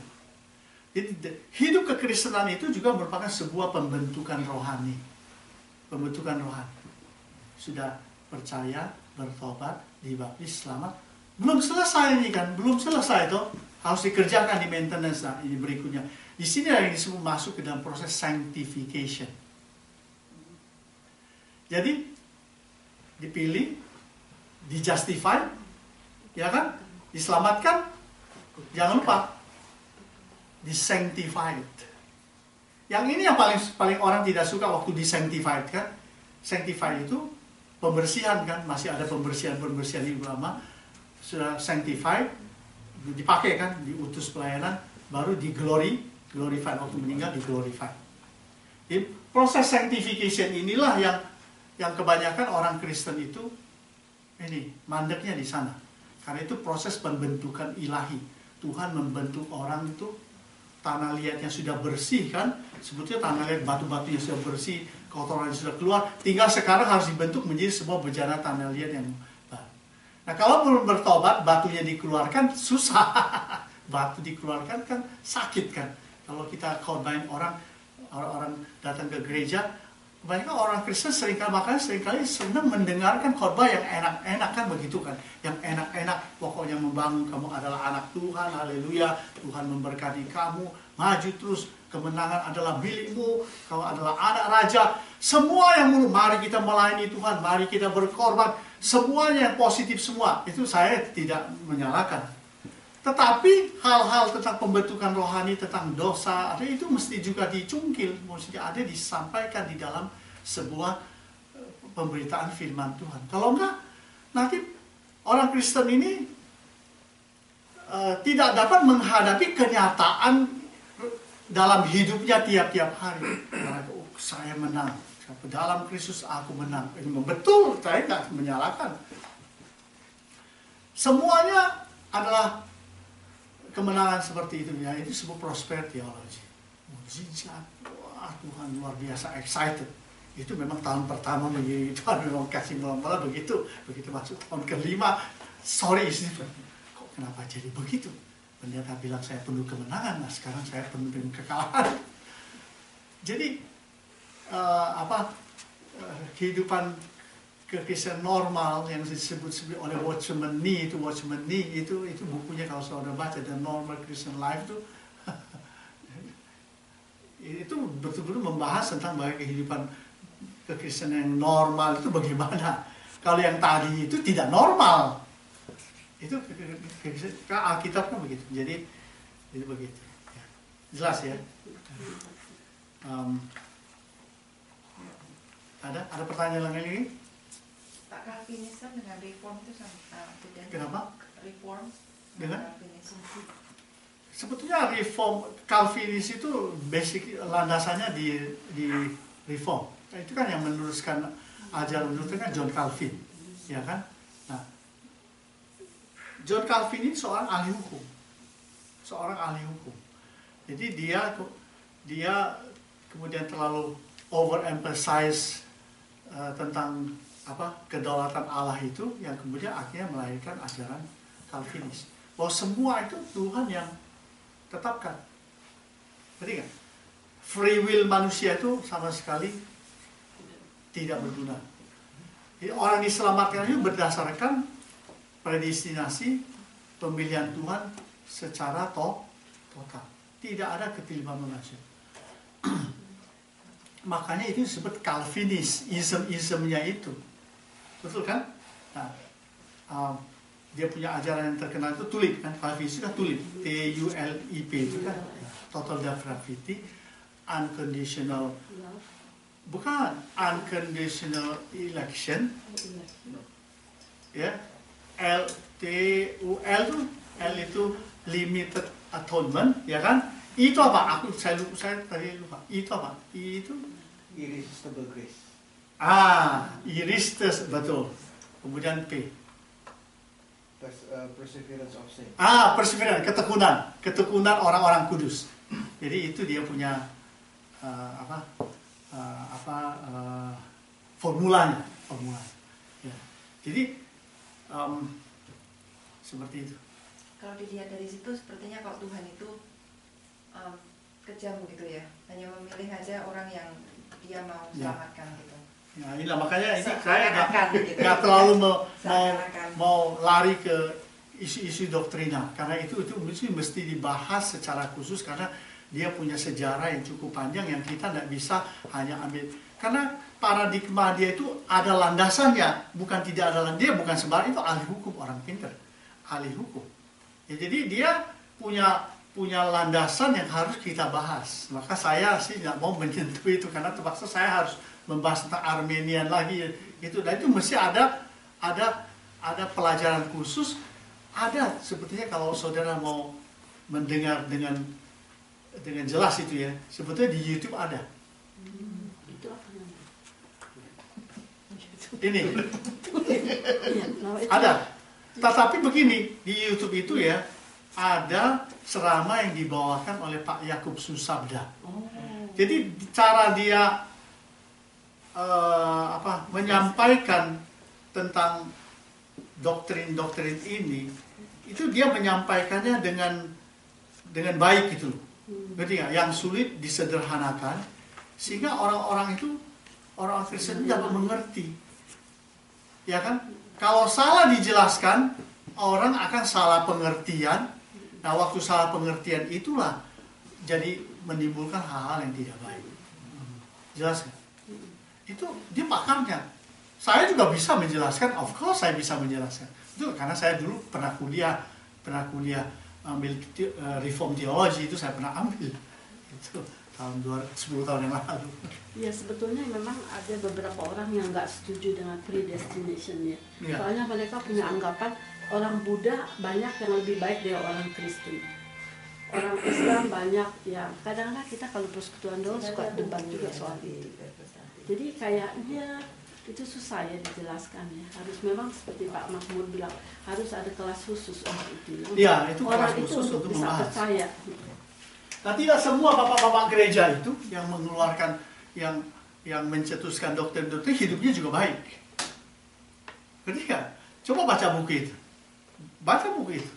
Jadi hidup kekristenan itu juga merupakan sebuah pembentukan rohani. Pembentukan rohani. Sudah percaya, bertobat, dibaptis, selamat. Belum selesai ini kan, belum selesai toh. Harus dikerjakan di maintenance. Nah, ini berikutnya. Di sini yang disebut masuk ke dalam proses sanctification. Jadi dipilih, dijustify, ya kan? Diselamatkan, jangan lupa disanctified. Yang ini yang paling orang tidak suka waktu disanctified kan? Sanctified itu pembersihan kan? Masih ada pembersihan di ulama. Sudah sanctified, dipakai kan? Diutus pelayanan, baru glorified waktu meninggal glorified. Jadi proses sanctification inilah yang kebanyakan orang Kristen itu ini mandeknya di sana. Karena itu proses pembentukan ilahi. Tuhan membentuk orang itu, tanah liatnya sudah bersih kan. Sebetulnya tanah liat batu-batunya sudah bersih, kotorannya sudah keluar. Tinggal sekarang harus dibentuk menjadi sebuah bejana tanah liat yang baru. Nah kalau belum bertobat, batunya dikeluarkan susah. Batu dikeluarkan kan sakit kan. Kalau kita khotbahin orang datang ke gereja, kebanyakan orang Kristen seringkali senang mendengarkan khotbah yang enak-enak kan begitu kan. Yang enak-enak, pokoknya membangun kamu adalah anak Tuhan, haleluya, Tuhan memberkati kamu, maju terus, kemenangan adalah milikmu, kamu adalah anak raja. Semua yang mulu, mari kita melayani Tuhan, mari kita berkorban, semuanya yang positif semua. Itu saya tidak menyalahkan. Tetapi hal-hal tentang pembentukan rohani, tentang dosa, itu mesti juga dicungkil, mesti ada disampaikan di dalam sebuah pemberitaan firman Tuhan. Kalau enggak, nanti orang Kristen ini tidak dapat menghadapi kenyataan dalam hidupnya tiap-tiap hari. Saya menang, dalam Kristus aku menang. Ini betul, saya nggak menyalahkan. Semuanya adalah kemenangan seperti itu, ya itu sebuah prosperity theology. Mujizat, wah Tuhan luar biasa excited. Itu memang tahun pertama begini, Tuhan memang kasih mula-mula begitu masuk tahun kelima, sorry Stephen, kok kenapa jadi begitu? Pendeta bilang saya penuh kemenangan, nah sekarang saya penuh dengan kekalahan. Jadi kehidupan kekristenan normal yang disebut oleh Watchman Nee itu bukunya kalau saudara baca, The Normal Christian Life itu betul-betul membahas tentang bagaimana kehidupan kekristenan yang normal itu bagaimana. Kalau yang tadi itu tidak normal, itu Alkitab kan begitu. Jadi itu begitu. Jelas ya. Ada pertanyaan lagi? Calvinism dengan reform itu sama bedanya. Kenapa? Reform dengan Calvinism. Sebetulnya reform Calvinis itu basic landasannya di reform. Nah, itu kan yang meneruskan ajaran Luther kan John Calvin, ya kan? Nah, John Calvin ini seorang ahli hukum. Jadi dia kemudian terlalu overemphasize tentang kedaulatan Allah itu, yang kemudian akhirnya melahirkan ajaran Calvinis. Bahwa semua itu Tuhan yang tetapkan. Berarti kan? Free will manusia itu sama sekali tidak berguna. Jadi orang diselamatkan itu berdasarkan predestinasi pemilihan Tuhan secara total. Tidak ada ketiliban manusia. Makanya itu disebut Calvinis, ism-ismnya itu. Betul kan? Nah, dia punya ajaran yang terkenal itu tulip kan? Calvinis itu kan tulip, TULIP itu kan? Total depravity, unconditional, bukan unconditional election, ya, LTUL tuh, L itu limited atonement, ya kan? Itu apa? Saya tadi lupa. Itu apa? Itu Irresistible grace. Iristes, betul. Kemudian P. perseverance of saints. Perseverance, ketekunan orang-orang kudus. Jadi itu dia punya formulanya. Ya. Jadi seperti itu. Kalau dilihat dari situ sepertinya kalau Tuhan itu kejam gitu ya, hanya memilih aja orang yang dia mau selamatkan gitu. Ya, inilah makanya ini saya Gitu. nggak terlalu mau lari ke isu-isu doktrinal, karena itu mesti dibahas secara khusus karena dia punya sejarah yang cukup panjang yang kita nggak bisa hanya ambil, karena paradigma dia itu ada landasannya, bukan tidak ada dia bukan sembarang, itu ahli hukum, orang pintar, ahli hukum. Ya, jadi dia punya landasan yang harus kita bahas. Maka saya sih nggak mau menyentuh itu karena terpaksa saya harus membahas tentang Armenian lagi itu, dan itu mesti ada pelajaran khusus. Ada sepertinya kalau saudara mau mendengar dengan jelas itu ya, sebetulnya di YouTube ada. Itu apa namanya? Ini Iya, ada. Tetapi begini, di YouTube itu ya ada ceramah yang dibawakan oleh Pak Yakub Susabda. Jadi cara dia menyampaikan tentang doktrin-doktrin ini, itu dia menyampaikannya dengan baik gitu loh. Berarti nggak? Yang sulit disederhanakan sehingga orang-orang Kristen dapat mengerti. Ya kan? Kalau salah dijelaskan, orang akan salah pengertian. Nah, waktu salah pengertian itulah jadi menimbulkan hal-hal yang tidak baik. Jelas kan? Itu dia pakarnya. Saya juga bisa menjelaskan, of course saya bisa menjelaskan. Itu karena saya dulu pernah kuliah ambil reform teologi, itu saya pernah ambil. Itu tahun 10 tahun yang lalu. Ya sebetulnya memang ada beberapa orang yang nggak setuju dengan predestination ya. Ya. Soalnya mereka punya anggapan orang Buddha banyak yang lebih baik dari orang Kristen. Orang Islam banyak ya. Kadang-kadang kita kalau persekutuan doa suka debat juga soal itu. Jadi kayaknya itu susah ya dijelaskan ya. Harus memang seperti Pak Mahmud bilang, harus ada kelas khusus untuk itu. Iya, itu orang kelas itu khusus untuk untuk bisa membahas. percaya. Nah, tidak semua bapak-bapak gereja itu yang mengeluarkan, yang mencetuskan doktrin-doktrin hidupnya juga baik. Ketika coba baca buku itu,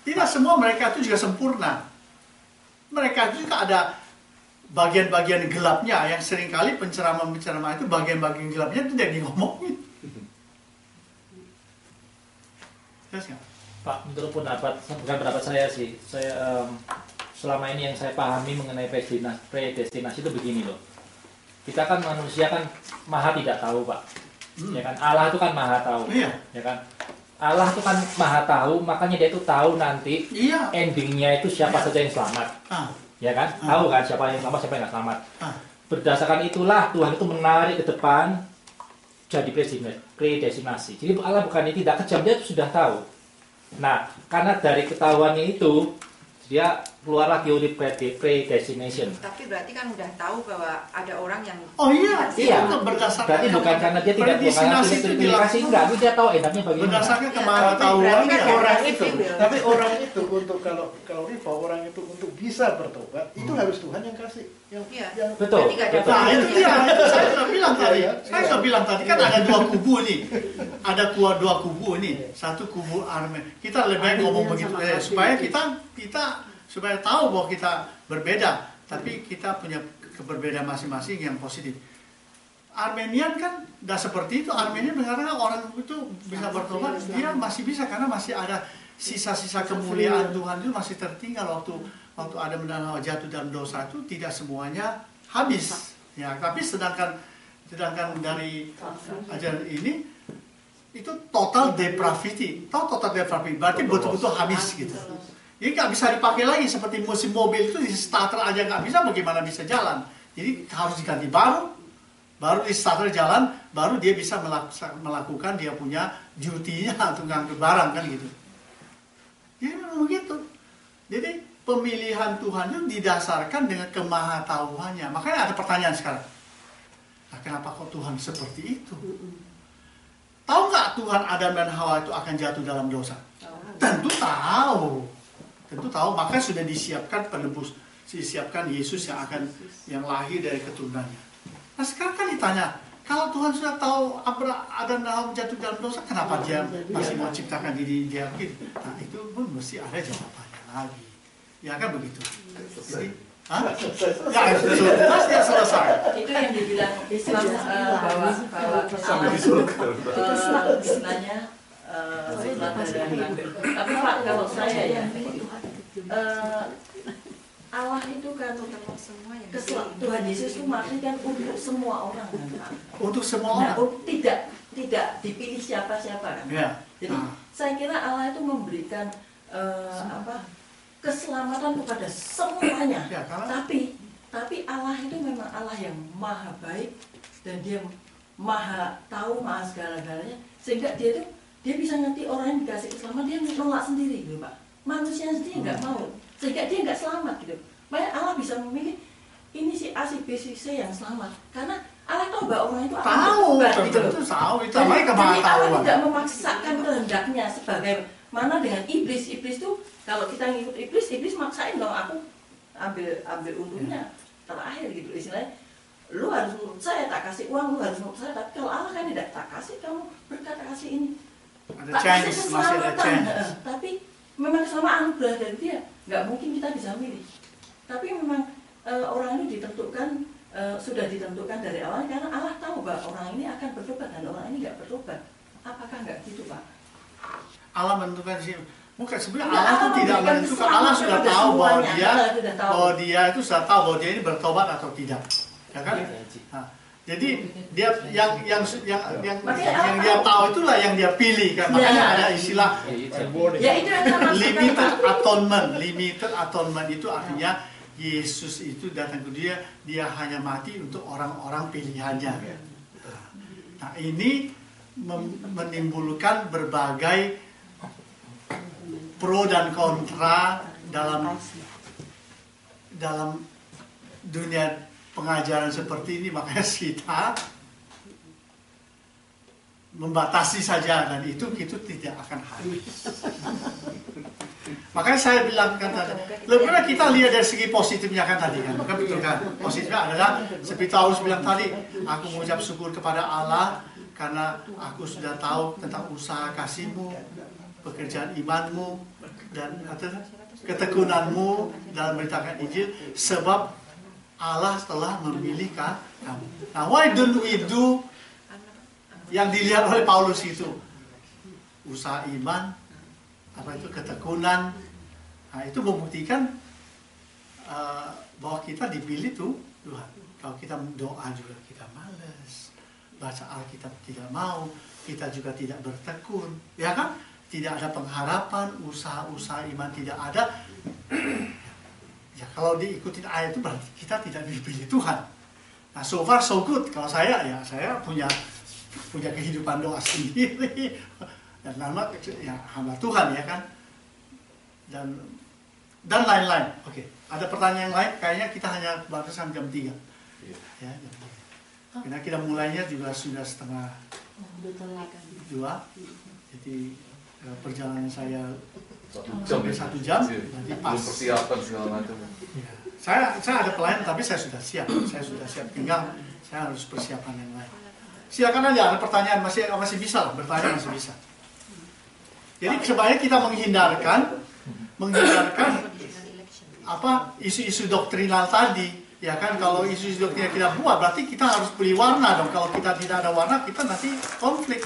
tidak semua mereka itu juga sempurna. Mereka itu juga ada bagian-bagian gelapnya yang seringkali penceramah-penceramah itu bagian-bagian gelapnya itu tidak ngomongin. Jelas nggak? Pak, menurut pendapat saya sih, selama ini yang saya pahami mengenai predestinasi itu begini loh. Kita kan manusia kan maha tidak tahu, Pak. Ya kan, Allah itu kan maha tahu. Iya. Ya kan? Allah itu kan maha tahu, makanya dia itu tahu nanti endingnya itu siapa saja yang selamat. Ya kan? Tahu kan siapa yang selamat, siapa yang nggak selamat. Berdasarkan itulah Tuhan itu menarik ke depan jadi predestinasi. Jadi Allah bukannya tidak kejam, dia sudah tahu. Nah, karena dari ketahuannya itu dia keluarlah teori predestination. Tapi berarti kan udah tahu bahwa ada orang yang Iya. Itu berdasarkan Berarti bukan karena dia tidak predestinasi itu predestinasi enggak, dia tahu enaknya bagaimana. berdasarkan Tapi kemahatahuannya. Orang itu, tapi orang itu untuk kalau Riva, orang itu untuk bisa bertobat itu harus Tuhan yang kasih. Betul. Nah, itu dia, itu saya sudah bilang tadi. Saya sudah bilang tadi kan ada dua kubu nih. Ada dua kubu nih. Satu kubu Armen. Kita lebih baik ngomong begitu supaya kita supaya tahu bahwa kita berbeda, tapi kita punya keberbedaan masing-masing yang positif. Armenian kan tidak seperti itu. Armenian mengatakan orang itu bisa bertobat, dia masih bisa karena masih ada sisa-sisa kemuliaan Tuhan itu masih tertinggal waktu Adam dan Hawa jatuh dalam dosa itu tidak semuanya habis. Ya, tapi sedangkan dari ajaran ini itu total depravity. Tahu total depravity berarti betul-betul habis gitu. Jadi nggak bisa dipakai lagi seperti mesin mobil itu di starter aja nggak bisa, bagaimana bisa jalan? Jadi harus diganti baru di starter jalan, baru dia bisa melakukan dia punya duty-nya untuk ngangkut barang kan gitu. Jadi memang begitu. Jadi pemilihan Tuhan itu didasarkan dengan kemahatauannya. Makanya ada pertanyaan sekarang. Nah, kenapa kok Tuhan seperti itu? Tahu nggak Tuhan Adam dan Hawa itu akan jatuh dalam dosa? Tentu tahu. Tentu tahu, maka sudah disiapkan penebus, disiapkan Yesus yang lahir dari keturunannya. Nah sekarang kan ditanya, kalau Tuhan sudah tahu Adam dan Hawa jatuh dalam dosa, kenapa dia masih mau ciptakan diri dia begitu? Nah itu pun mesti ada jawabannya lagi. Ya kan begitu. Jadi, ya pasti selesai. Itu yang dibilang Islam bahwa istilahnya tapi Pak, kalau saya ya Allah itu kan Tuhan Yesus itu maksudnya kan untuk semua orang kan Pak. Untuk semua orang. Tidak dipilih siapa-siapa kan. Ya. Jadi saya kira Allah itu memberikan keselamatan kepada semuanya. Ya, Tapi Allah itu memang Allah yang maha baik dan dia maha tahu, maha segala-galanya, sehingga dia bisa ngerti orang yang dikasih keselamatan, dia nolak sendiri gitu Pak. Manusia sendiri nggak mau, sehingga dia nggak selamat gitu. Makanya Allah bisa memilih ini si A, si B, si C yang selamat, karena Allah tahu bahwa orang itu akan bertobat gitu. Tahu itu. Jadi Allah tidak memaksakan kehendaknya sebagaimana dengan iblis. Iblis itu kalau kita ngikut iblis maksain dong, aku ambil untungnya terakhir gitu istilahnya. Lu harus menurut saya, tak kasih uang, lu harus menurut saya. Tapi kalau Allah kan tidak, tak kasih kamu berkata kasih ini, ada chance, masih ada chance. Tapi memang selama anugerah dari dia, nggak mungkin kita bisa milih. Tapi memang orang ini ditentukan, sudah ditentukan dari awal, karena Allah tahu bahwa orang ini akan bertobat dan orang ini nggak bertobat. Apakah nggak gitu Pak? Allah menentukan sih. Bukan, sebenarnya Allah itu tidak menentukan. Allah sudah tahu bahwa dia itu sudah tahu bahwa dia ini bertobat atau tidak, ya kan? Nah, jadi dia yang dia tahu itulah yang dia pilih kan. Makanya ada istilah limited atonement. Limited atonement itu artinya Yesus itu datang ke dia hanya mati untuk orang-orang pilihannya. Nah ini menimbulkan berbagai pro dan kontra dalam dunia pengajaran seperti ini. Makanya kita membatasi saja, dan itu tidak akan habis. Makanya saya bilang kan tadi, lebih baik kita lihat dari segi positifnya kan tadi kan. Maka betul kan, positifnya adalah seperti Paulus bilang tadi, aku mengucap syukur kepada Allah karena aku sudah tahu tentang usaha kasihmu, pekerjaan imanmu, dan ketekunanmu dalam memberitakan Injil, sebab Allah telah memilih kamu. Nah, why don't we do yang dilihat oleh Paulus itu? Usaha iman, ketekunan. Nah, itu membuktikan bahwa kita dipilih tuh Tuhan. Kalau kita doa juga kita malas, baca Alkitab tidak mau, kita juga tidak bertekun, ya kan? Tidak ada pengharapan, usaha-usaha iman tidak ada. Ya kalau diikutin ayat itu berarti kita tidak dipilih Tuhan. Nah, so far so good. Kalau saya punya kehidupan doa sendiri dan nama ya hamba Tuhan ya kan. Dan lain-lain. Oke, ada pertanyaan lain? Kayaknya kita hanya batasan jam 3. Ya, jam 3. Karena kita mulainya juga sudah setengah 2. Jadi perjalanan saya 1 jam, nanti pas. Persiapan segala macam. Ya. Saya ada pelayan, tapi saya sudah siap. Tinggal saya harus persiapan yang lain. Silakan aja, ada pertanyaan masih bisa, bertanya masih bisa. Jadi sebaiknya kita menghindarkan isu-isu doktrinal tadi, ya kan? Kalau isu-isu doktrinal kita buat, berarti kita harus beli warna dong. Kalau kita tidak ada warna, kita nanti konflik.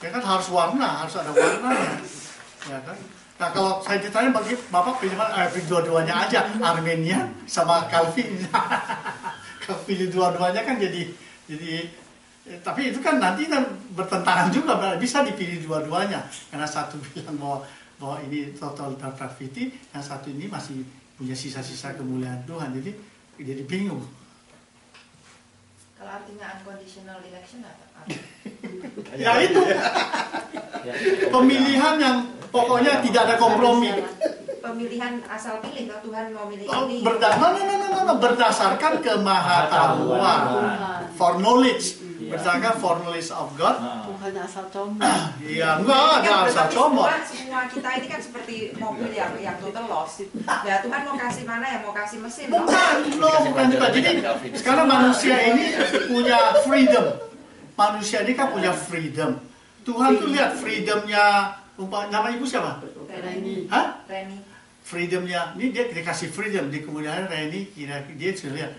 Ya kan, harus ada warnanya, ya kan? Nah kalau saya ditanya bagi Bapak pilih dua-duanya aja, Armenian sama Calvin. Kalau pilih dua-duanya kan jadi tapi itu kan nanti bertentangan juga, bisa dipilih dua-duanya. Karena satu bilang bahwa ini total depravity, yang satu ini masih punya sisa-sisa kemuliaan Tuhan, jadi bingung. Kalau artinya unconditional election apa? Ya itu pemilihan yang pokoknya tidak ada kompromi. Pemilihan asal pilih, kalau Tuhan mau milih ini. Berdasarkan kemahatauan, for knowledge. berdasarkan foreknowledge of God. Bukannya asal comot. Iya, enggak ada asal comot. Semua kita ini kan seperti mobil yang total loss. Ya Tuhan mau kasih mana ya, mau kasih mesin. Bukan juga. Jadi sekarang manusia ini punya freedom. Manusia ini kan punya freedom. Tuhan tuh lihat freedomnya. Nama ibu siapa? Reni. Hah? Reni. Freedomnya, ini dia dikasih freedom. Di kemudian Reni kira dia sudah lihat.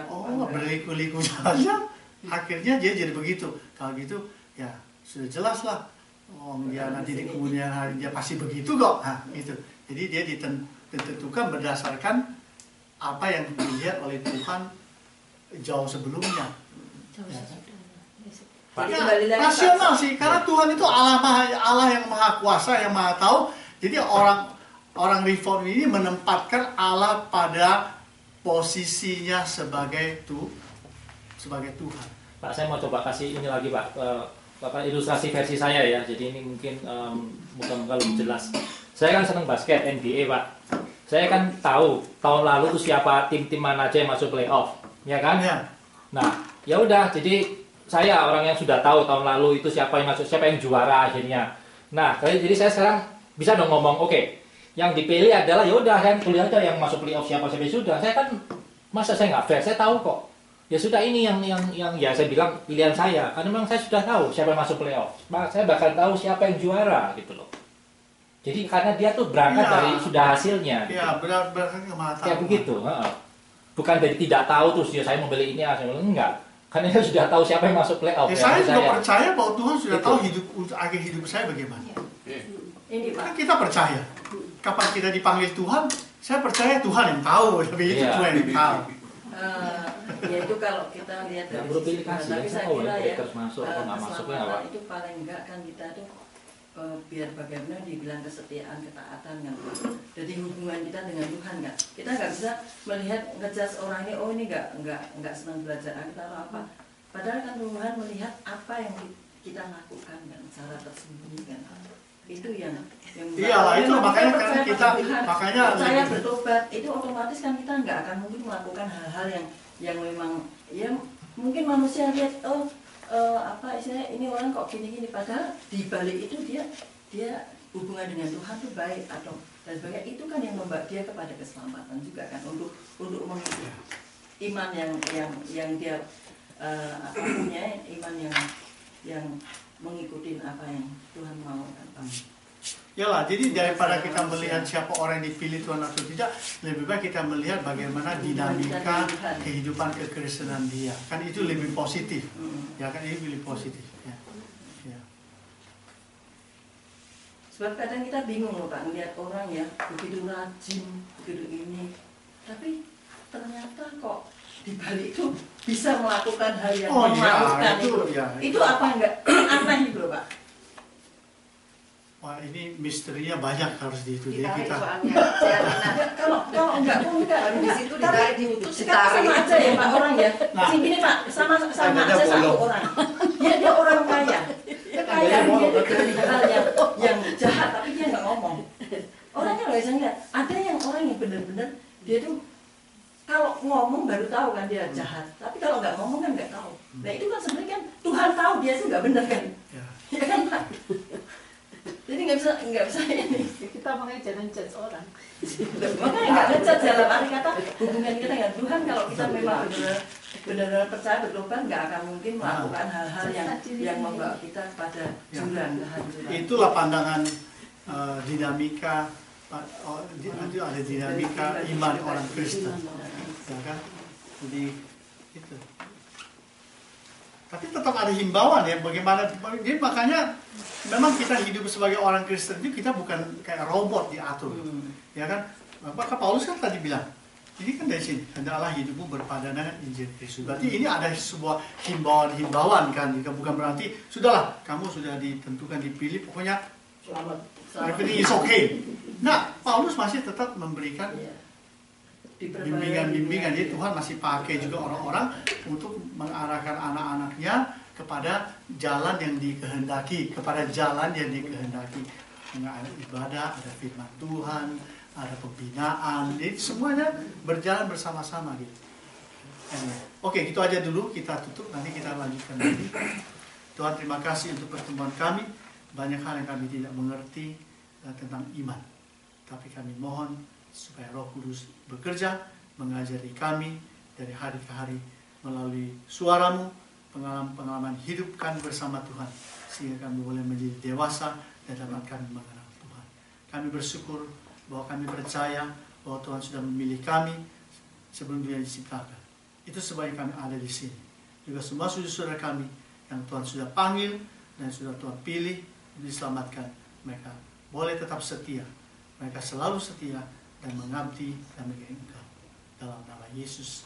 Oh, berliku-liku saja. Akhirnya dia jadi begitu. Kalau gitu, ya sudah jelas lah. Oh, dia nanti di kemudian hari dia pasti begitu kok. Nah, itu. Jadi dia ditentukan berdasarkan apa yang dilihat oleh Tuhan jauh sebelumnya. Ya, rasional sih, karena Tuhan itu Allah yang maha kuasa, yang maha tahu. Jadi orang reform ini menempatkan Allah pada posisinya sebagai Tuhan. Pak, saya mau coba kasih ini lagi Pak, ilustrasi versi saya ya. Jadi ini mungkin mudah-mudahan lebih jelas. Saya kan senang basket NBA Pak. Saya kan tahu tahun lalu tuh siapa tim-tim mana aja yang masuk playoff, ya kan? Ya. Nah, ya udah. Jadi saya orang yang sudah tahu tahun lalu itu siapa yang masuk, siapa yang juara akhirnya. Nah, jadi saya sekarang bisa dong ngomong, oke. Yang dipilih adalah ya udah kan kuliah aja yang masuk playoff siapa sudah. Saya kan masa saya nggak fair, saya tahu kok. Ya sudah ini yang ya saya bilang pilihan saya karena memang saya sudah tahu siapa yang masuk playoff. Saya bakal tahu siapa yang juara gitu loh. Jadi karena dia tuh berangkat dari sudah hasilnya. Iya, berangkat ke mata. Kayak begitu. Bukan dari tidak tahu terus dia saya membeli ini saya bilang enggak. Karena dia sudah tahu siapa yang masuk playoff. Saya juga percaya bahwa Tuhan sudah tahu akhir hidup saya bagaimana. Ini Pak. Kita percaya. Kapan kita dipanggil Tuhan, saya percaya Tuhan yang tahu, tapi itu Tuhan yang tahu. Ya itu kalau kita lihat dari sisi Tuhan, tapi saya kira ya keselamatan itu paling enggak kan kita tuh biar bagaimana dibilang kesetiaan, ketaatan kan. Jadi hubungan kita dengan Tuhan kan. Kita nggak bisa melihat ngejudge orang ini, oh ini nggak senang belajar kita atau apa. Padahal kan Tuhan melihat apa yang kita lakukan kan, cara tersembunyi kan. Itu yang iyalah itu makanya kan kita percaya bertobat itu otomatis kan kita nggak akan mungkin melakukan hal-hal yang memang ya mungkin manusia lihat apa istilahnya ini orang kok gini-gini padahal di balik itu dia hubungan dengan Tuhan tuh baik atau dan sebagainya itu kan yang membawa dia kepada keselamatan juga kan untuk mengikuti iman yang dia punya iman yang mengikuti apa yang Tuhan mau kan. Yalah, jadi daripada kita melihat siapa orang yang dipilih Tuhan atau tidak, lebih baik kita melihat bagaimana dinamika kehidupan kekristenan dia. Kan itu lebih positif. Ya kan ini lebih positif. Ya. Sebab kadang kita bingung loh Pak, melihat orang ya begitu rajin, begitu ini, tapi ternyata kok di balik itu bisa melakukan hal yang memalukan itu apa enggak aneh itu loh Pak. Wah ini misterinya banyak harus diikuti kita. Kalau enggak di situ diutus sama aja ya Pak orang ya. Sini Pak sama aja satu orang. Dia orang kaya. Kekayaan dia dari hal yang jahat tapi dia nggak ngomong. Orangnya nggak bisa lihat. Ada yang orang yang benar-benar dia tuh kalau ngomong baru tahu kan dia jahat. Tapi kalau nggak ngomong kan nggak tahu. Nah itu kan sebenarnya kan Tuhan tahu dia itu nggak benar kan. Ya kan Pak. Jadi nggak bisa ini. Kita makanya jangan judge orang. Makanya nggak ngejudge dalam arti kata hubungan kita dengan Tuhan kalau kita memang benar-benar percaya bertobat nggak akan mungkin melakukan hal-hal yang membawa kita pada jurang kehancuran. Itulah pandangan dinamika. Itu ada dinamika iman orang Kristen, ya kan? Jadi itu. Tapi tetap ada himbauan ya, bagaimana? Jadi makanya memang kita hidup sebagai orang Kristen itu kita bukan kayak robot diatur, ya kan? Maka Paulus kan tadi bilang, ini kan dari sini, hendaklah hidupmu berpadan dengan Injil Kristus. Berarti ini ada sebuah himbauan kan? Bukan berarti sudahlah, kamu sudah ditentukan dipilih, pokoknya selamat. Everything is okay. Nah, Paulus masih tetap memberikan bimbingan. Jadi Tuhan masih pakai juga orang-orang untuk mengarahkan anak-anaknya kepada jalan yang dikehendaki, Ada ibadah, ada firman Tuhan, ada pembinaan. Jadi semuanya berjalan bersama-sama gitu. Oke, itu aja dulu, kita tutup, nanti kita lanjutkan lagi. Tuhan, terima kasih untuk pertemuan kami. Banyak hal yang kami tidak mengerti tentang iman, tapi kami mohon supaya Roh Kudus bekerja, mengajari kami dari hari ke hari melalui suara-Mu, pengalaman hidup kami bersama Tuhan, sehingga kami boleh menjadi dewasa dan dapat kami mengenal Tuhan. Kami bersyukur bahwa kami percaya bahwa Tuhan sudah memilih kami sebelum dunia diciptakan. Itu sebabnya kami ada di sini. Juga semua saudara kami yang Tuhan sudah panggil dan sudah Tuhan pilih diselamatkan, mereka boleh tetap setia. Mereka selalu setia dan mengabdi dan mengasihi Engkau. Dalam nama Yesus